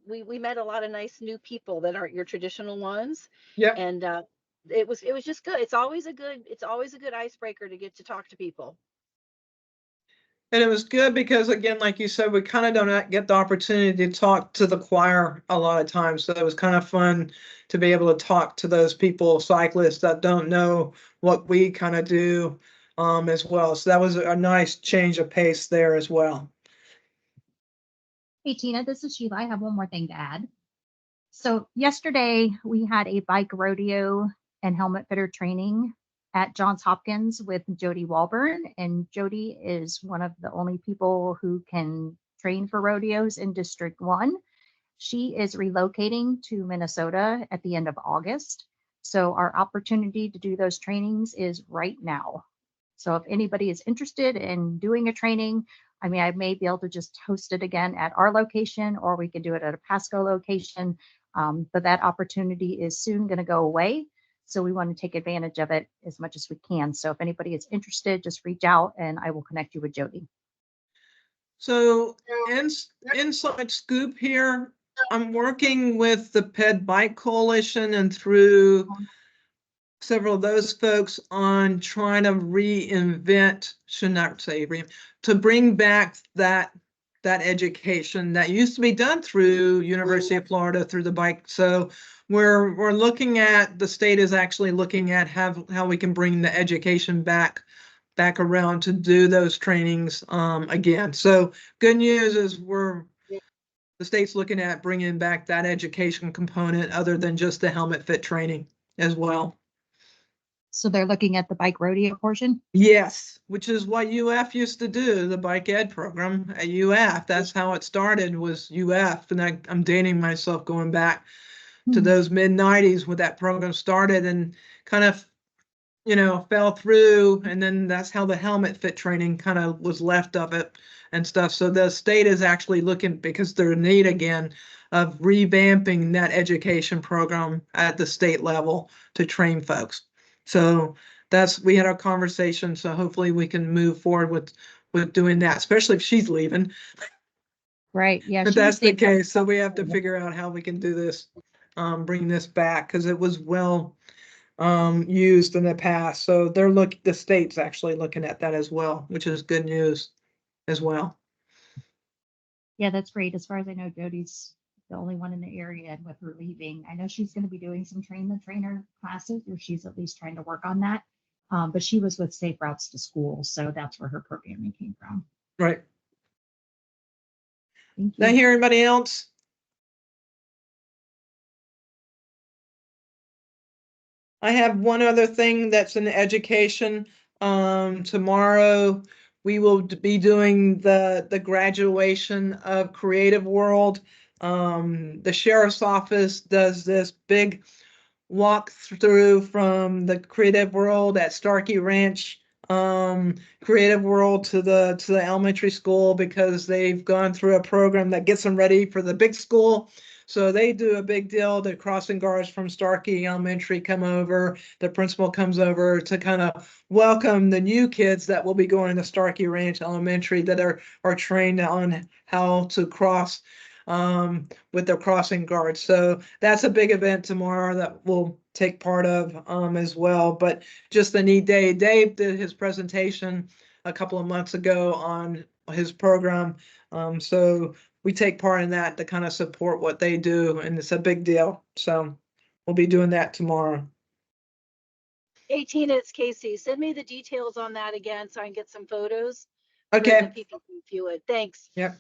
[SPEAKER 16] We met a lot of nice new people that aren't your traditional ones.
[SPEAKER 1] Yeah.
[SPEAKER 16] And it was just good. It's always a good icebreaker to get to talk to people.
[SPEAKER 1] And it was good because, again, like you said, we kind of don't get the opportunity to talk to the choir a lot of times. So it was kind of fun to be able to talk to those people, cyclists that don't know what we kind of do as well. So that was a nice change of pace there as well.
[SPEAKER 11] Hey, Tina, this is Sheila. I have one more thing to add. So yesterday we had a bike rodeo and helmet fitter training at Johns Hopkins with Jody Walburn. And Jody is one of the only people who can train for rodeos in District 1. She is relocating to Minnesota at the end of August. So our opportunity to do those trainings is right now. So if anybody is interested in doing a training, I may be able to just host it again at our location, or we could do it at a Pasco location. But that opportunity is soon going to go away. So we want to take advantage of it as much as we can. So if anybody is interested, just reach out and I will connect you with Jody.
[SPEAKER 1] So inside scoop here, I'm working with the Ped Bike Coalition and through several of those folks on trying to reinvent, should not say to bring back that education that used to be done through University of Florida through the bike. So we're looking at, the state is actually looking at how we can bring the education back back around to do those trainings again. So good news is the state's looking at bringing back that education component other than just the helmet fit training as well.
[SPEAKER 11] So they're looking at the bike rodeo portion?
[SPEAKER 1] Yes, which is what UF used to do, the bike ed program at UF. That's how it started, was UF. And I'm dating myself going back to those mid-90s when that program started and kind of, fell through. And then that's how the helmet fit training kind of was left of it and stuff. So the state is actually looking, because they're in need again of revamping that education program at the state level to train folks. So we had our conversation. So hopefully we can move forward with doing that, especially if she's leaving.
[SPEAKER 11] Right. Yeah.
[SPEAKER 1] If that's the case, so we have to figure out how we can do this, bring this back, because it was well used in the past. So the state's actually looking at that as well, which is good news as well.
[SPEAKER 11] Yeah, that's great. As far as I know, Jody's the only one in the area, and with her leaving, I know she's going to be doing some train-the-trainer classes, or she's at least trying to work on that. But she was with Safe Routes to School, so that's where her programming came from.
[SPEAKER 1] Right.
[SPEAKER 11] Thank
[SPEAKER 1] Did I
[SPEAKER 11] you.
[SPEAKER 1] hear anybody else? I have one other thing that's in education. Tomorrow we will be doing the graduation of Creative World. The sheriff's office does this big walk through from the Creative World at Starkey Ranch, Creative World to the elementary school, because they've gone through a program that gets them ready for the big school. So they do a big deal. The crossing guards from Starkey Elementary come over. The principal comes over to kind of welcome the new kids that will be going to Starkey Ranch Elementary that are trained on how to cross with their crossing guards. So that's a big event tomorrow that we'll take part of as well. But just a neat day. Dave did his presentation a couple of months ago on his program. So we take part in that to kind of support what they do, and it's a big deal. So we'll be doing that tomorrow.
[SPEAKER 16] 18, it's Casey. Send me the details on that again so I can get some photos.
[SPEAKER 1] Okay.
[SPEAKER 16] So people can view it. Thanks.
[SPEAKER 1] Yep.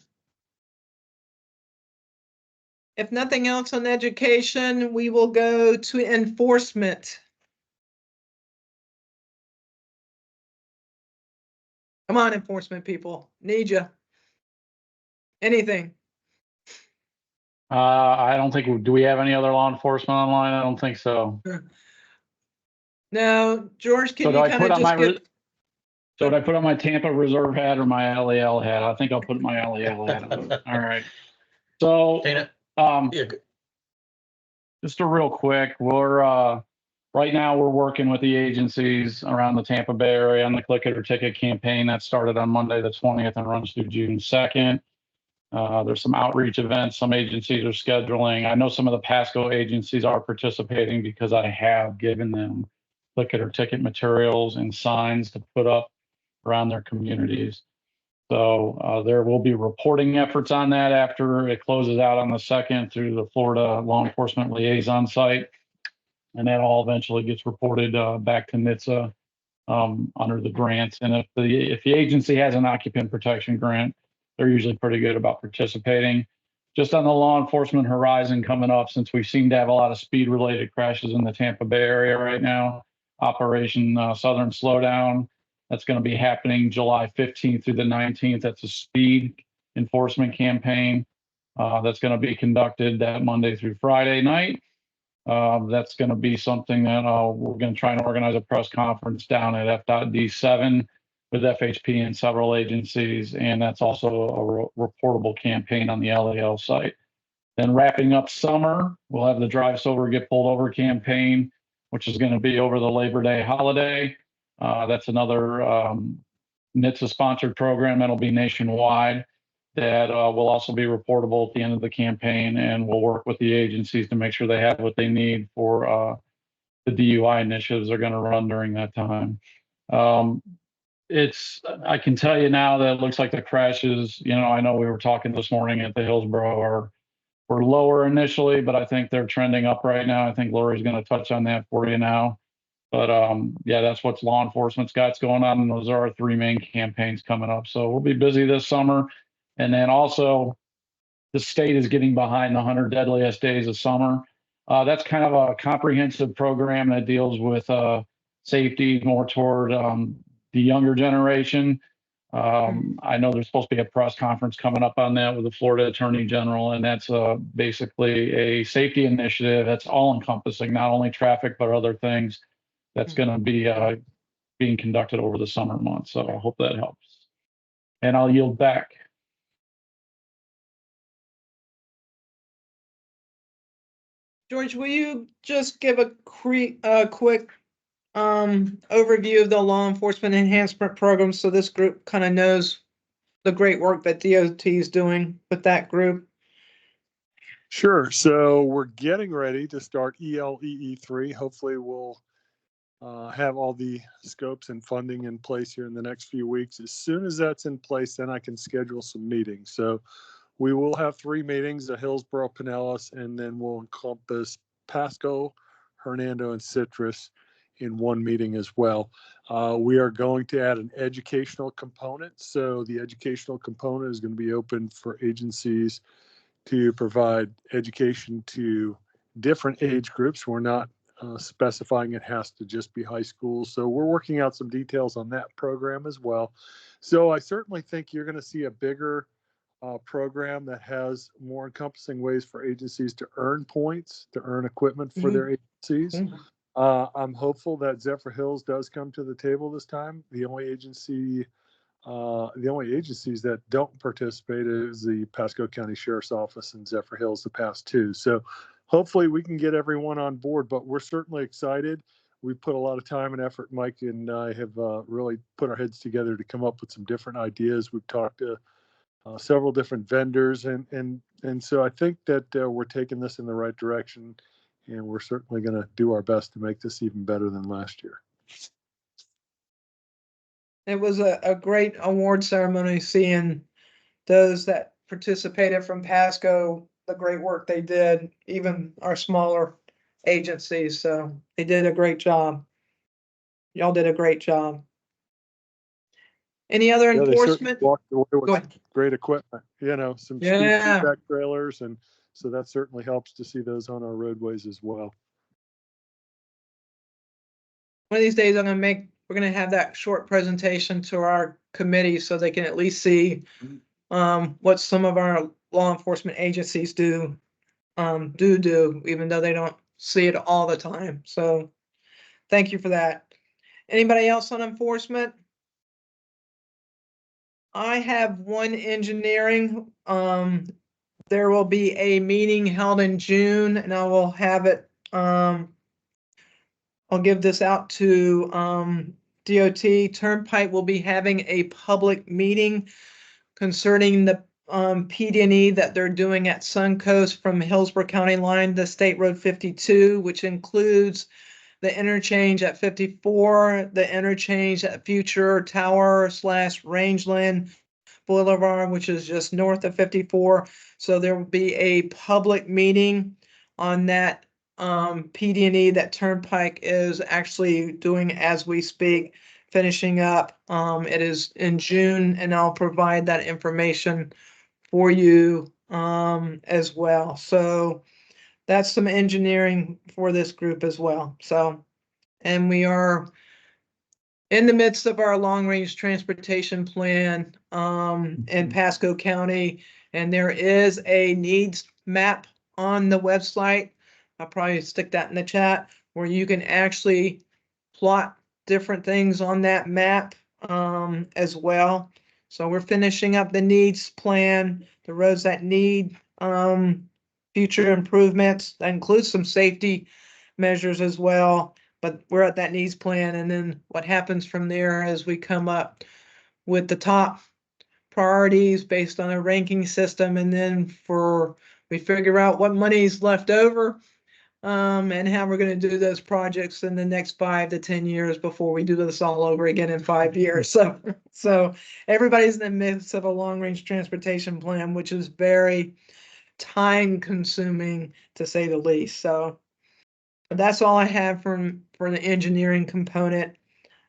[SPEAKER 1] If nothing else on education, we will go to enforcement. Come on, enforcement people. Need you. Anything?
[SPEAKER 13] I don't think, do we have any other law enforcement online? I don't think so.
[SPEAKER 1] No, George, can
[SPEAKER 13] So
[SPEAKER 1] you kind of just get...
[SPEAKER 13] So did I put on my Tampa Reserve hat or my LEL hat? I think I'll put my LEL hat on. All right. So, just a real quick, right now we're working with the agencies around the Tampa Bay area on the Click It or Ticket campaign that started on Monday the 20th and runs through June 2nd. There's some outreach events some agencies are scheduling. I know some of the Pasco agencies are participating because I have given them Click It or Ticket materials and signs to put up around their communities. So there will be reporting efforts on that after it closes out on the 2nd through the Florida Law Enforcement Liaison site. And that all eventually gets reported back to NHTSA under the grants. And if the agency has an occupant protection grant, they're usually pretty good about participating. Just on the law enforcement horizon coming up, since we seem to have a lot of speed related crashes in the Tampa Bay area right now, Operation Southern Slowdown, that's going to be happening July 15th through the 19th. That's a speed enforcement campaign that's going to be conducted that Monday through Friday night. That's going to be something that we're going to try and organize a press conference down at F.D7 with FHP and several agencies. And that's also a reportable campaign on the LAL site. Then wrapping up summer, we'll have the Drive Sober Get Pulled Over campaign, which is going to be over the Labor Day holiday. That's another NHTSA sponsored program that'll be nationwide that will also be reportable at the end of the campaign, and we'll work with the agencies to make sure they have what they need for the DUI initiatives they're going to run during that time. I can tell you now that it looks like the crashes, I know we were talking this morning at the Hillsborough were lower initially, but I think they're trending up right now. I think Lori's going to touch on that for you now. But yeah, that's what law enforcement's got going on. And those are our three main campaigns coming up. So we'll be busy this summer. And then also the state is getting behind the 100 deadliest days of summer. That's kind of a comprehensive program that deals with safety more toward the younger generation. I know there's supposed to be a press conference coming up on that with the Florida Attorney General, and that's basically a safety initiative that's all encompassing, not only traffic, but other things that's going to be being conducted over the summer months. So I hope that helps. And I'll yield back.
[SPEAKER 1] George, will you just give a quick overview of the law enforcement enhancement program so this group kind of knows the great work that DOT is doing with that group?
[SPEAKER 3] Sure. So we're getting ready to start ELEE3. Hopefully we'll have all the scopes and funding in place here in the next few weeks. As soon as that's in place, then I can schedule some meetings. So we will have 3 meetings, a Hillsborough, Pinellas, and then we'll encompass Pasco, Hernando, and Citrus in one meeting as well. We are going to add an educational component. So the educational component is going to be open for agencies to provide education to different age groups. We're not specifying it has to just be high school. So we're working out some details on that program as well. So I certainly think you're going to see a bigger program that has more encompassing ways for agencies to earn points, to earn equipment for their agencies. I'm hopeful that Zephyr Hills does come to the table this time. The only agencies that don't participate is the Pasco County Sheriff's Office and Zephyr Hills, the past 2. So hopefully we can get everyone on board, but we're certainly excited. We put a lot of time and effort. Mike and I have really put our heads together to come up with some different ideas. We've talked to several different vendors, and so I think that we're taking this in the right direction, and we're certainly going to do our best to make this even better than last year.
[SPEAKER 1] It was a great award ceremony, seeing those that participated from Pasco, the great work they did, even our smaller agencies. So they did a great job. Y'all did a great job. Any other enforcement?
[SPEAKER 3] Walked away with
[SPEAKER 1] Go ahead.
[SPEAKER 3] great equipment, some speed feedback trailers, and so that certainly helps to see those on our roadways as well.
[SPEAKER 1] One of these days we're going to have that short presentation to our committee so they can at least see what some of our law enforcement agencies do, even though they don't see it all the time. So thank you for that. Anybody else on enforcement? I have one engineering. There will be a meeting held in June, and I will have it. I'll give this out to DOT. Turnpike will be having a public meeting concerning the PD&E that they're doing at Suncoast from Hillsborough County line to State Road 52, which includes the interchange at 54, the interchange at Future Tower / Rangeland Boulevard, which is just north of 54. So there will be a public meeting on that PD&E that Turnpike is actually doing as we speak, finishing up. It is in June, and I'll provide that information for you as well. So that's some engineering for this group as well. So, and we are in the midst of our long-range transportation plan in Pasco County, and there is a needs map on the website. I'll probably stick that in the chat where you can actually plot different things on that map as well. So we're finishing up the needs plan, the roads that need future improvements. That includes some safety measures as well, but we're at that needs plan. And then what happens from there as we come up with the top priorities based on a ranking system. And then we figure out what money's left over and how we're going to do those projects in the next 5 to 10 years before we do this all over again in 5 years. So everybody's in the midst of a long-range transportation plan, which is very time consuming to say the least. So But that's all I have for the engineering component.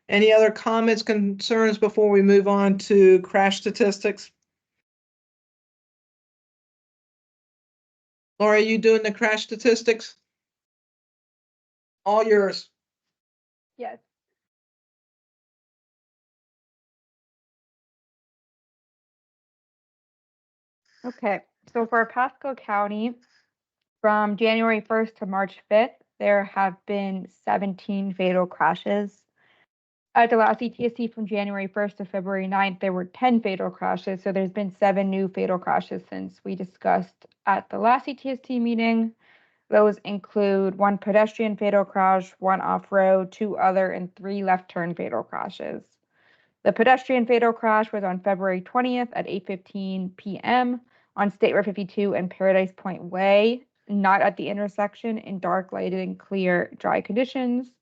[SPEAKER 1] Any other comments, concerns before we move on to crash statistics? Laura, are you doing the crash statistics? All yours.
[SPEAKER 17] Yes. Okay, so for Pasco County, from January 1st to March 5th, there have been 17 fatal crashes. At the last CTST from January 1st to February 9th, there were 10 fatal crashes. So there's been 7 new fatal crashes since we discussed at the last CTST meeting. Those include 1 pedestrian fatal crash, 1 off-road, 2 other, and 3 left turn fatal crashes. The pedestrian fatal crash was on February 20th at 8:15 p.m. on State Road 52 and Paradise Point Way, not at the intersection, in dark, lighted, and clear, dry conditions.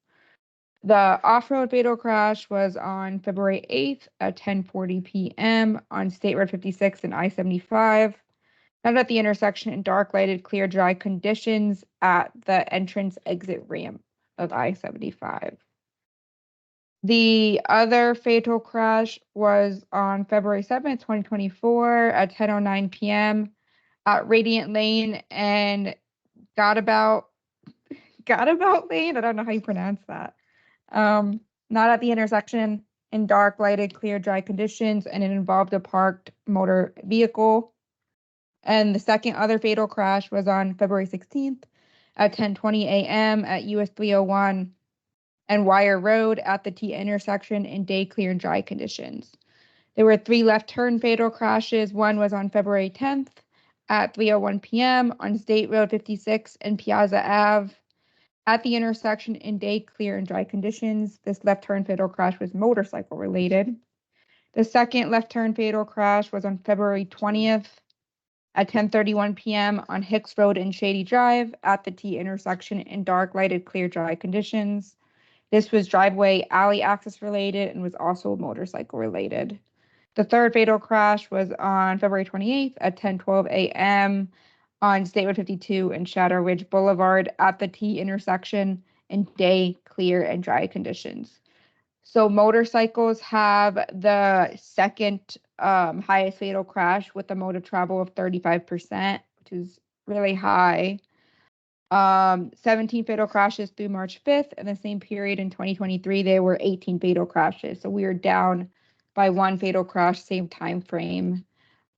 [SPEAKER 17] The off-road fatal crash was on February 8th at 10:40 p.m. on State Road 56 and I-75, not at the intersection, in dark, lighted, clear, dry conditions at the entrance exit ramp of I-75. The other fatal crash was on February 7th, 2024 at 10:09 p.m. at Radiant Lane and Gadabout Lane. I don't know how you pronounce that. Not at the intersection, in dark, lighted, clear, dry conditions, and it involved a parked motor vehicle. And the second other fatal crash was on February 16th at 10:20 a.m. at US 301 and Wire Road at the T intersection in day, clear, and dry conditions. There were 3 left turn fatal crashes. One was on February 10th at 3:01 p.m. on State Road 56 and Piazza Ave at the intersection in day, clear, and dry conditions. This left turn fatal crash was motorcycle related. The second left turn fatal crash was on February 20th at 10:31 p.m. on Hicks Road and Shady Drive at the T intersection in dark, lighted, clear, dry conditions. This was driveway alley access related and was also motorcycle related. The third fatal crash was on February 28th at 10:12 a.m. on State Road 52 and Shadow Ridge Boulevard at the T intersection in day, clear, and dry conditions. So motorcycles have the second highest fatal crash with a mode of travel of 35%, which is really high. 17 fatal crashes through March 5th. In the same period in 2023, there were 18 fatal crashes. So we are down by 1 fatal crash, same time frame.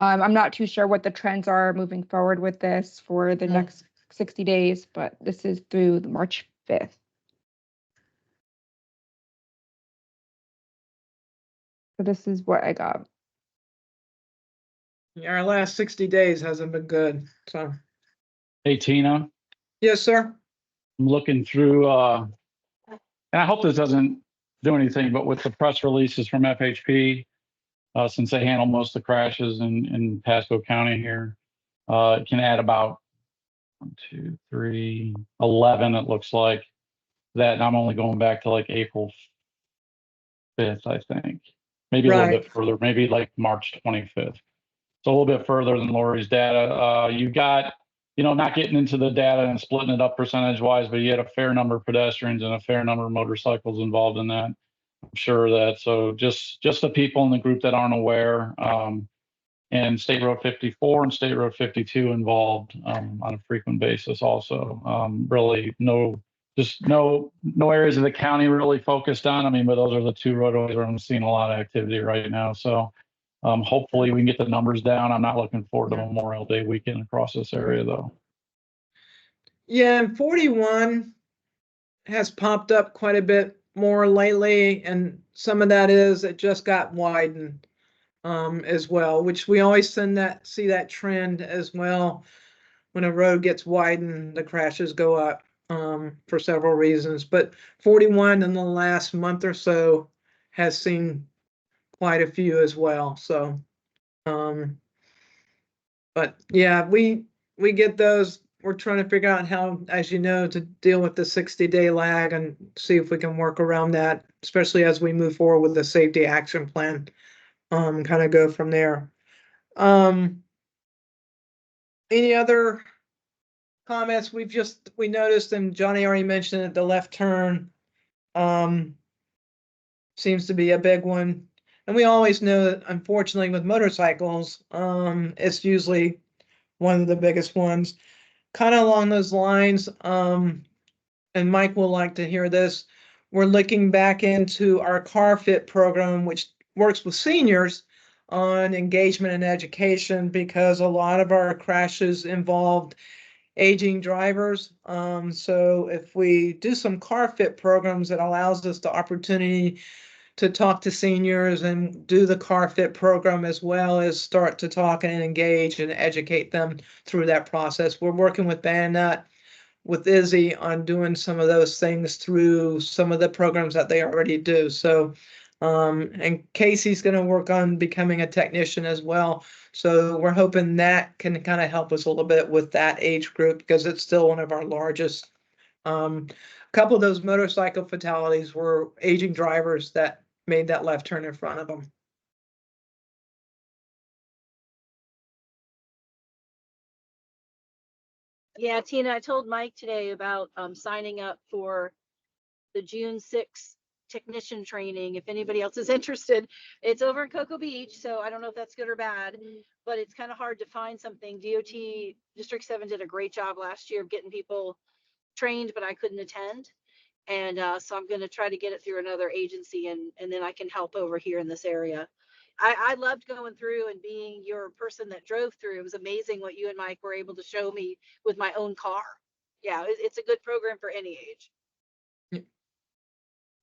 [SPEAKER 17] I'm not too sure what the trends are moving forward with this for the next 60 days, but this is through March 5th. So this is what I got.
[SPEAKER 1] Yeah, our last 60 days hasn't been good. So,
[SPEAKER 13] Hey, Tina,
[SPEAKER 1] yes, sir.
[SPEAKER 13] I'm looking through, and I hope this doesn't do anything, but with the press releases from FHP, since they handle most of the crashes in Pasco County here, it can add about 1, 2, 3, 11, it looks like. That, and I'm only going back to like April 5th, I think. Maybe a little bit further, maybe like March 25th. So a little bit further than Lori's data. You got, not getting into the data and splitting it up percentage wise, but you had a fair number of pedestrians and a fair number of motorcycles involved in that. I'm sure that, so just the people in the group that aren't aware, and State Road 54 and State Road 52 involved on a frequent basis also. Really no areas of the county really focused on. I mean, but those are the 2 roadways where I'm seeing a lot of activity right now. So hopefully we can get the numbers down. I'm not looking forward to Memorial Day weekend across this area though.
[SPEAKER 1] Yeah, and 41 has popped up quite a bit more lately, and some of that is it just got widened as well, which we always see that trend as well. When a road gets widened, the crashes go up for several reasons. But 41 in the last month or so has seen quite a few as well. So, but yeah, we get those. We're trying to figure out how, as you know, to deal with the 60-day lag and see if we can work around that, especially as we move forward with the safety action plan. Kind of go from there. Any other comments. We noticed, and Johnny already mentioned it, the left turn seems to be a big one. And we always know that unfortunately with motorcycles, it's usually one of the biggest ones. Kind of along those lines, and Mike will like to hear this. We're looking back into our car fit program, which works with seniors on engagement and education, because a lot of our crashes involved aging drivers. So if we do some car fit programs, it allows us the opportunity to talk to seniors and do the car fit program, as well as start to talk and engage and educate them through that process. We're working with Bandnut, with Izzy, on doing some of those things through some of the programs that they already do. So, and Casey's going to work on becoming a technician as well. So we're hoping that can kind of help us a little bit with that age group, because it's still one of our largest. A couple of those motorcycle fatalities were aging drivers that made that left turn in front of them.
[SPEAKER 16] Yeah, Tina, I told Mike today about signing up for the June 6th technician training. If anybody else is interested, it's over in Cocoa Beach. So I don't know if that's good or bad, but it's kind of hard to find something. DOT District 7 did a great job last year of getting people trained, but I couldn't attend. And so I'm going to try to get it through another agency, and then I can help over here in this area. I loved going through and being your person that drove through. It was amazing what you and Mike were able to show me with my own car. Yeah, it's a good program for any age.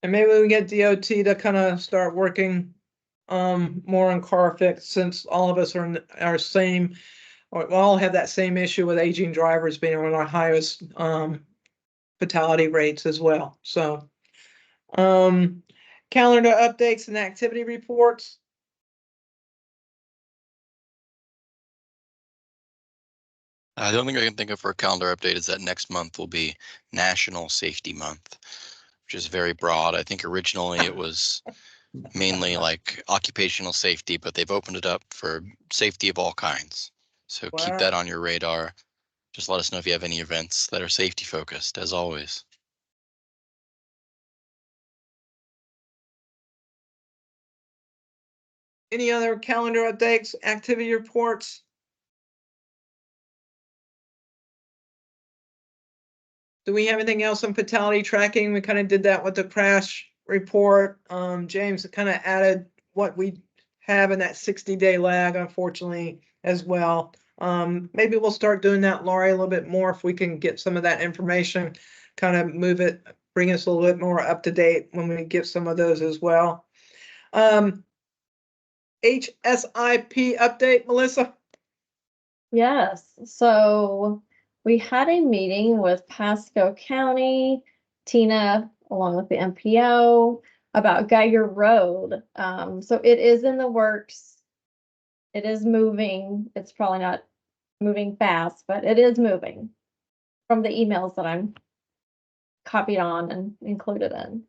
[SPEAKER 1] And maybe we get DOT to kind of start working more on car fix, since all of us are same, or we all have that same issue with aging drivers being one of our highest fatality rates as well. So calendar updates and activity reports.
[SPEAKER 4] The only thing I can think of for a calendar update is that next month will be National Safety Month, which is very broad. I think originally it was mainly like occupational safety, but they've opened it up for safety of all kinds. So keep that on your radar. Just let us know if you have any events that are safety focused, as always.
[SPEAKER 1] Any other calendar updates, activity reports? Do we have anything else on fatality tracking? We kind of did that with the crash report. James kind of added what we have in that 60-day lag, unfortunately, as well. Maybe we'll start doing that, Laurie, a little bit more if we can get some of that information, kind of move it, bring us a little bit more up to date when we get some of those as well. HSIP update, Melissa?
[SPEAKER 2] Yes, so we had a meeting with Pasco County, Tina, along with the MPO, about Geiger Road. So it is in the works. It is moving. It's probably not moving fast, but it is moving from the emails that I'm copied on and included in.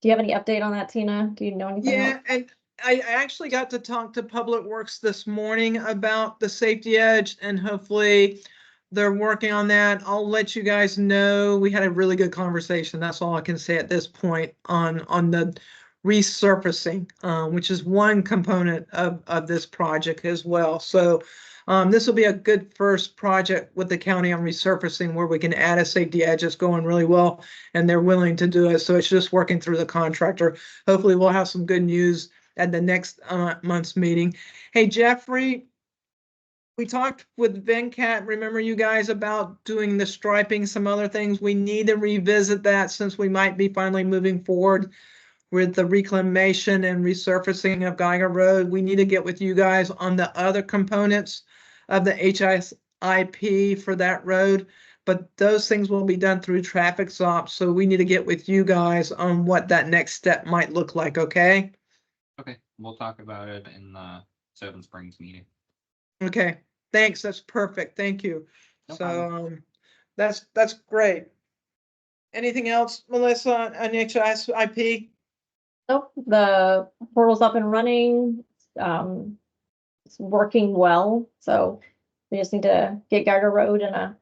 [SPEAKER 2] Do you have any update on that, Tina? Do you know anything
[SPEAKER 1] Yeah,
[SPEAKER 2] else?
[SPEAKER 1] and I actually got to talk to Public Works this morning about the safety edge, and hopefully they're working on that. I'll let you guys know. We had a really good conversation. That's all I can say at this point on the resurfacing, which is one component of this project as well. So this will be a good first project with the county on resurfacing, where we can add a safety edge. It's going really well, and they're willing to do it. So it's just working through the contractor. Hopefully we'll have some good news at the next month's meeting. Hey, Jeffrey, we talked with Venkat, remember you guys, about doing the striping, some other things. We need to revisit that, since we might be finally moving forward with the reclamation and resurfacing of Geiger Road. We need to get with you guys on the other components of the HSIP for that road, but those things will be done through traffic stops. So we need to get with you guys on what that next step might look like, okay?
[SPEAKER 8] Okay, we'll talk about it in the Seven Springs meeting.
[SPEAKER 1] Okay, thanks. That's perfect. Thank you.
[SPEAKER 8] No
[SPEAKER 1] So
[SPEAKER 8] problem.
[SPEAKER 1] that's great. Anything else, Melissa, on HSIP?
[SPEAKER 2] Nope, the portal's up and running. It's working well, so we just need to get Geiger Road in a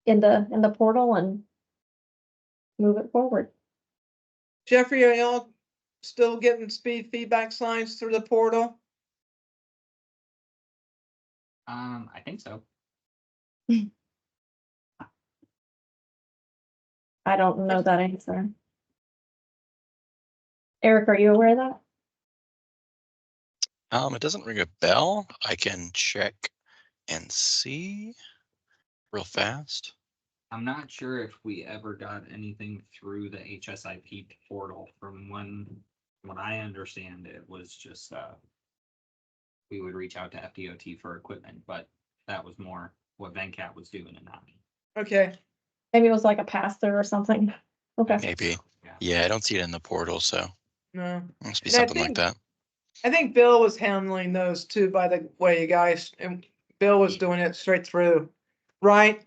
[SPEAKER 2] in the portal and move it forward.
[SPEAKER 1] Jeffrey, are y'all still getting speed feedback signs through the portal?
[SPEAKER 8] I think so.
[SPEAKER 2] I don't know that answer. Eric, are you aware of that?
[SPEAKER 4] It doesn't ring a bell. I can check and see real fast.
[SPEAKER 8] I'm not sure if we ever got anything through the HSIP portal. From what I understand, it was just we would reach out to FDOT for equipment, but that was more what Venkat was doing and not me.
[SPEAKER 1] Okay.
[SPEAKER 2] Maybe it was like a pass-through or something. Okay.
[SPEAKER 4] Maybe. Yeah, I don't see it in the portal, so
[SPEAKER 1] No.
[SPEAKER 4] must be
[SPEAKER 1] And I
[SPEAKER 4] something like
[SPEAKER 1] think-
[SPEAKER 4] that.
[SPEAKER 1] I think Bill was handling those too, by the way, you guys, and Bill was doing it straight through, right?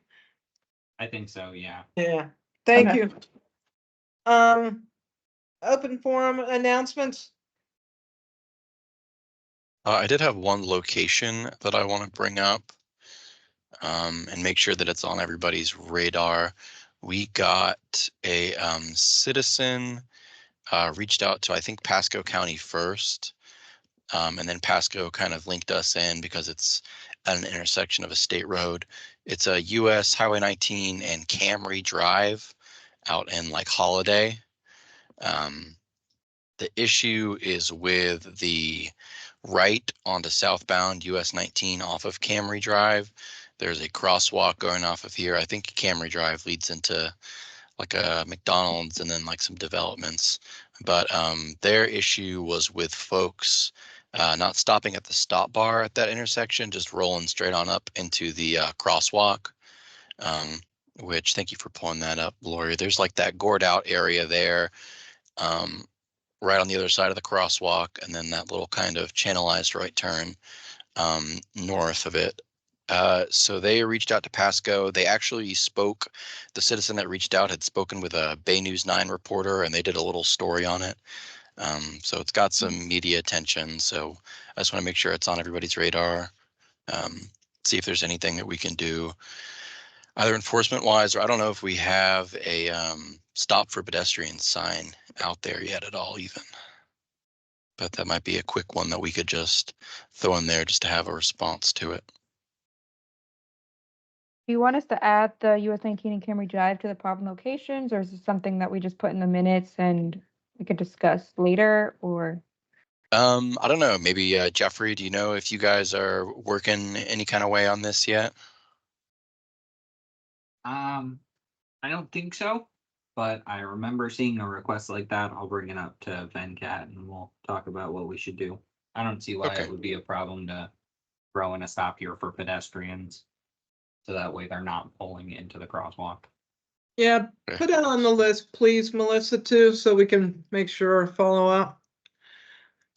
[SPEAKER 8] I think so, yeah.
[SPEAKER 1] Yeah. Thank
[SPEAKER 2] Okay.
[SPEAKER 1] you. Open forum announcements.
[SPEAKER 4] I did have one location that I want to bring up and make sure that it's on everybody's radar. We got a citizen reached out to, I think, Pasco County first. And then Pasco kind of linked us in because it's at an intersection of a state road. It's a US Highway 19 and Camry Drive out in like Holiday. The issue is with the right onto southbound US 19 off of Camry Drive. There's a crosswalk going off of here. I think Camry Drive leads into like a McDonald's and then like some developments. But their issue was with folks not stopping at the stop bar at that intersection, just rolling straight on up into the crosswalk. Which, thank you for pulling that up, Lori. There's like that gored out area there. Right on the other side of the crosswalk, and then that little kind of channelized right turn north of it. So they reached out to Pasco. They actually spoke, the citizen that reached out had spoken with a Bay News 9 reporter, and they did a little story on it. So it's got some media attention. So I just want to make sure it's on everybody's radar. See if there's anything that we can do, either enforcement wise, or I don't know if we have a stop for pedestrians sign out there yet at all even. But that might be a quick one that we could just throw in there just to have a response to it.
[SPEAKER 17] Do you want us to add the US 19 and Camry Drive to the problem locations, or is this something that we just put in the minutes and we could discuss later, or?
[SPEAKER 4] I don't know, maybe Jeffrey, do you know if you guys are working any kind of way on this yet?
[SPEAKER 8] I don't think so, but I remember seeing a request like that. I'll bring it up to Venkat and we'll talk about what we should do. I don't see why it would be a problem to throw in a stop here for pedestrians. So that way they're not pulling into the crosswalk.
[SPEAKER 1] Yeah, put it on the list, please, Melissa, too, so we can make sure follow up.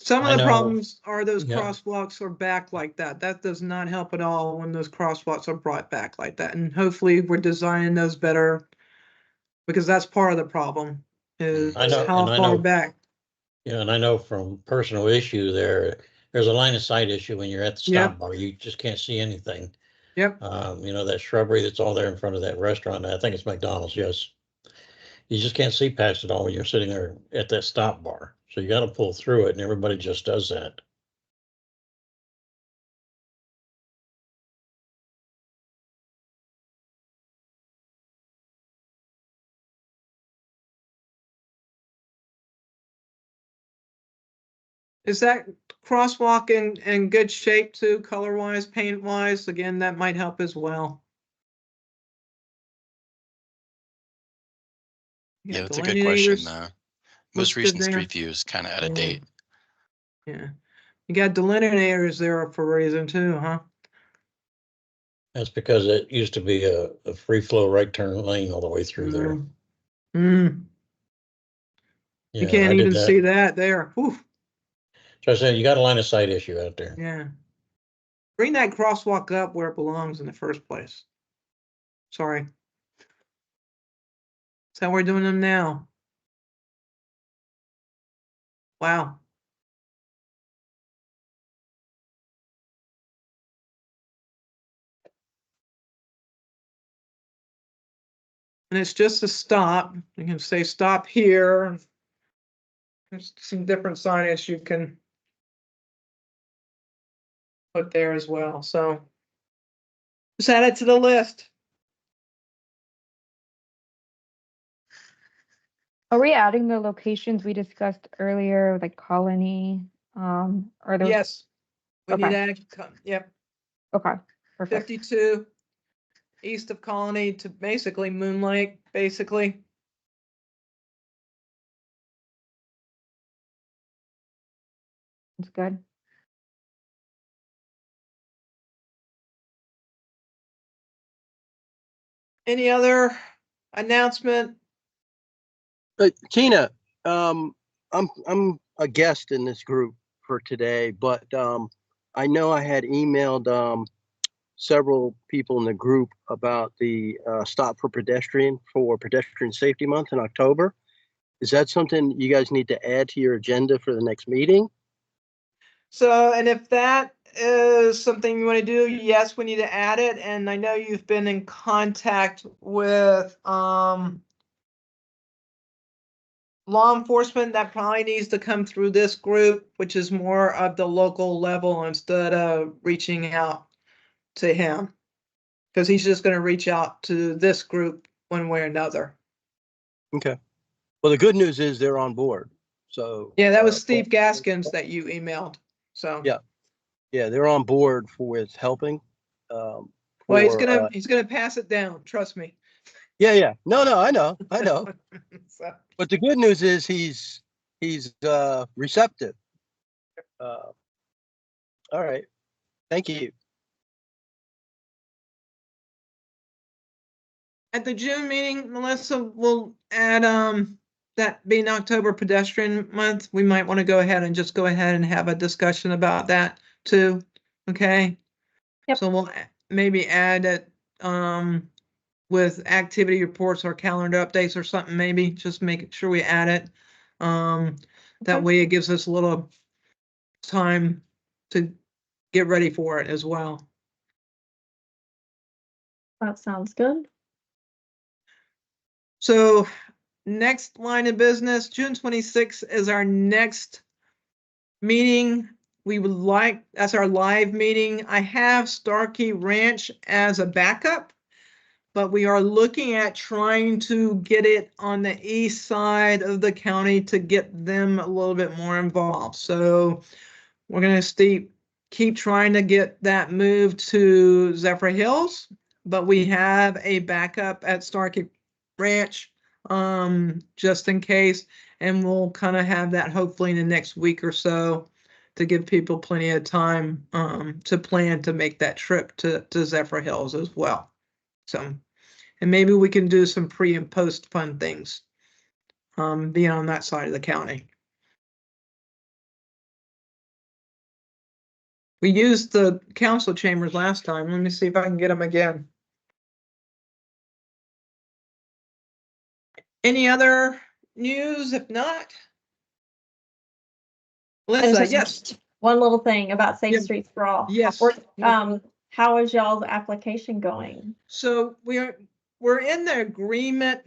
[SPEAKER 1] Some
[SPEAKER 7] I
[SPEAKER 1] of the
[SPEAKER 7] know.
[SPEAKER 1] problems are those
[SPEAKER 7] Yeah.
[SPEAKER 1] crosswalks are back like that. That does not help at all when those crosswalks are brought back like that. And hopefully we're designing those better, because that's part of the problem is
[SPEAKER 7] I know,
[SPEAKER 1] how
[SPEAKER 7] and I
[SPEAKER 1] far
[SPEAKER 7] know-
[SPEAKER 1] back.
[SPEAKER 7] Yeah, and I know from personal issue there's a line of sight issue when you're at the stop
[SPEAKER 1] Yep.
[SPEAKER 7] bar. You just can't see anything.
[SPEAKER 1] Yep.
[SPEAKER 7] You know, that shrubbery that's all there in front of that restaurant, I think it's McDonald's, yes. You just can't see past it all when you're sitting there at that stop bar. So you gotta pull through it, and everybody just does that.
[SPEAKER 1] Is that crosswalk in good shape too, color wise, paint wise? Again, that might help as well.
[SPEAKER 4] Yeah, that's a good question. Most
[SPEAKER 1] listed
[SPEAKER 4] recent
[SPEAKER 1] there.
[SPEAKER 4] street view is kind of out of date.
[SPEAKER 1] Yeah. You got delineators there for a reason too, huh?
[SPEAKER 7] That's because it used to be a free flow right turn lane all the way through there.
[SPEAKER 1] Mm.
[SPEAKER 7] Yeah,
[SPEAKER 1] You can't
[SPEAKER 7] I did
[SPEAKER 1] even
[SPEAKER 7] that.
[SPEAKER 1] see that there. Whew.
[SPEAKER 7] So I said, you got a line of sight issue out there.
[SPEAKER 1] Yeah. Bring that crosswalk up where it belongs in the first place. Sorry. That's how we're doing them now. Wow. And it's just a stop. You can say stop here. There's some different signage you can put there as well. So just add it to the list.
[SPEAKER 17] Are we adding the locations we discussed earlier, like Colony? Are those?
[SPEAKER 1] Yes. We need
[SPEAKER 17] Okay.
[SPEAKER 1] to add, yep,
[SPEAKER 17] Okay, perfect.
[SPEAKER 1] 52 east of Colony to basically Moon Lake, basically.
[SPEAKER 17] That's good.
[SPEAKER 1] Any other announcement?
[SPEAKER 18] Tina, I'm a guest in this group for today, but I know I had emailed several people in the group about the Stop for Pedestrian Safety Month in October. Is that something you guys need to add to your agenda for the next meeting?
[SPEAKER 1] So, and if that is something you want to do, yes, we need to add it. And I know you've been in contact with law enforcement. That probably needs to come through this group, which is more of the local level instead of reaching out to him. Because he's just going to reach out to this group one way or another.
[SPEAKER 18] Okay. Well, the good news is they're on board. So
[SPEAKER 1] yeah, that was Steve Gaskins that you emailed. So
[SPEAKER 18] yeah, they're on board with helping.
[SPEAKER 1] Well,
[SPEAKER 18] for,
[SPEAKER 1] he's gonna pass it down. Trust me.
[SPEAKER 18] Yeah. No, I know.
[SPEAKER 1] So,
[SPEAKER 18] But the good news is he's receptive. All right. Thank you.
[SPEAKER 1] at the June meeting, Melissa will add that being October Pedestrian Month, we might want to go ahead and have a discussion about that too. Okay.
[SPEAKER 2] Yep.
[SPEAKER 1] So we'll maybe add it with activity reports or calendar updates or something, maybe just make sure we add it. That way it gives us a little time to get ready for it as well.
[SPEAKER 2] That sounds good.
[SPEAKER 1] So next line of business, June 26th is our next meeting. We would like, that's our live meeting. I have Starkey Ranch as a backup, but we are looking at trying to get it on the east side of the county to get them a little bit more involved. So we're going to keep trying to get that moved to Zephyr Hills, but we have a backup at Starkey Ranch just in case, and we'll kind of have that hopefully in the next week or so to give people plenty of time to plan to make that trip to Zephyr Hills as well. So, and maybe we can do some pre and post fun things being on that side of the county. We used the council chambers last time. Let me see if I can get them again. Any other news? If not, Melissa, yes.
[SPEAKER 2] One little thing about Safe
[SPEAKER 1] Yeah.
[SPEAKER 2] Streets for All.
[SPEAKER 1] Yes.
[SPEAKER 2] How is y'all's application going?
[SPEAKER 1] So we're in the agreement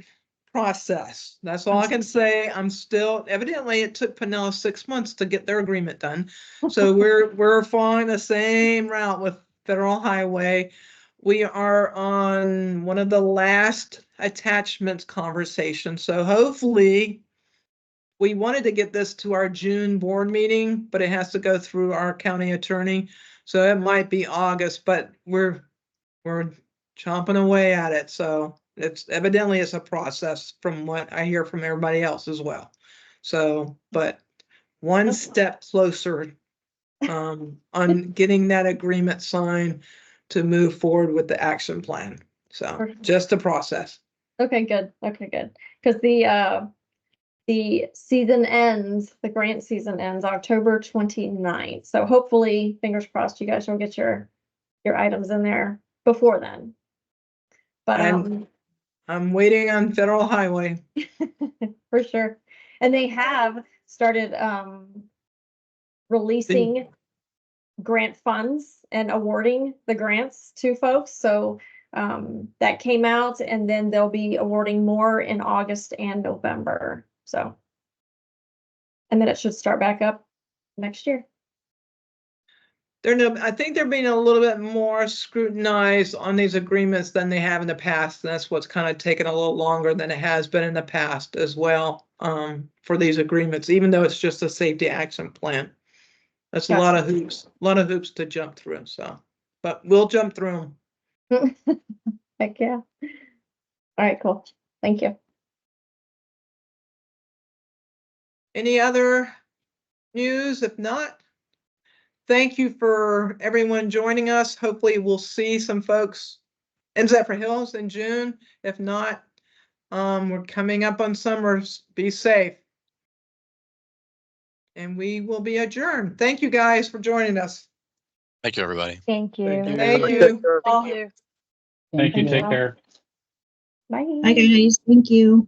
[SPEAKER 1] process. That's all I can say. I'm still, evidently it took Pinellas 6 months to get their agreement done. So we're following the same route with Federal Highway. We are on one of the last attachments conversations. So hopefully we wanted to get this to our June board meeting, but it has to go through our county attorney. So it might be August, but we're chomping away at it. So it's evidently it's a process from what I hear from everybody else as well. So, but one step closer on getting that agreement signed to move forward with the action plan. So just a process.
[SPEAKER 2] Okay, good. Okay, good. Because the season ends, the grant season ends October 29th. So hopefully, fingers crossed, you guys will get your items in there before then. But
[SPEAKER 1] I'm waiting on Federal Highway.
[SPEAKER 2] For sure. And they have started releasing grant funds and awarding the grants to folks. So that came out, and then they'll be awarding more in August and November. So, and then it should start back up next year.
[SPEAKER 1] I think they're being a little bit more scrutinized on these agreements than they have in the past. And that's what's kind of taken a little longer than it has been in the past as well, for these agreements, even though it's just a safety action plan. That's a lot of hoops to jump through. So, but we'll jump through them.
[SPEAKER 2] Heck yeah. All right, cool. Thank you.
[SPEAKER 1] Any other news? If not, thank you for everyone joining us. Hopefully we'll see some folks in Zephyr Hills in June. If not, we're coming up on summer. Be safe. And we will be adjourned. Thank you guys for joining us.
[SPEAKER 4] Thank you, everybody.
[SPEAKER 17] Thank you.
[SPEAKER 1] Thank you.
[SPEAKER 12] Thank you.
[SPEAKER 13] Thank you. Take care.
[SPEAKER 2] Bye.
[SPEAKER 11] Hi guys, thank you.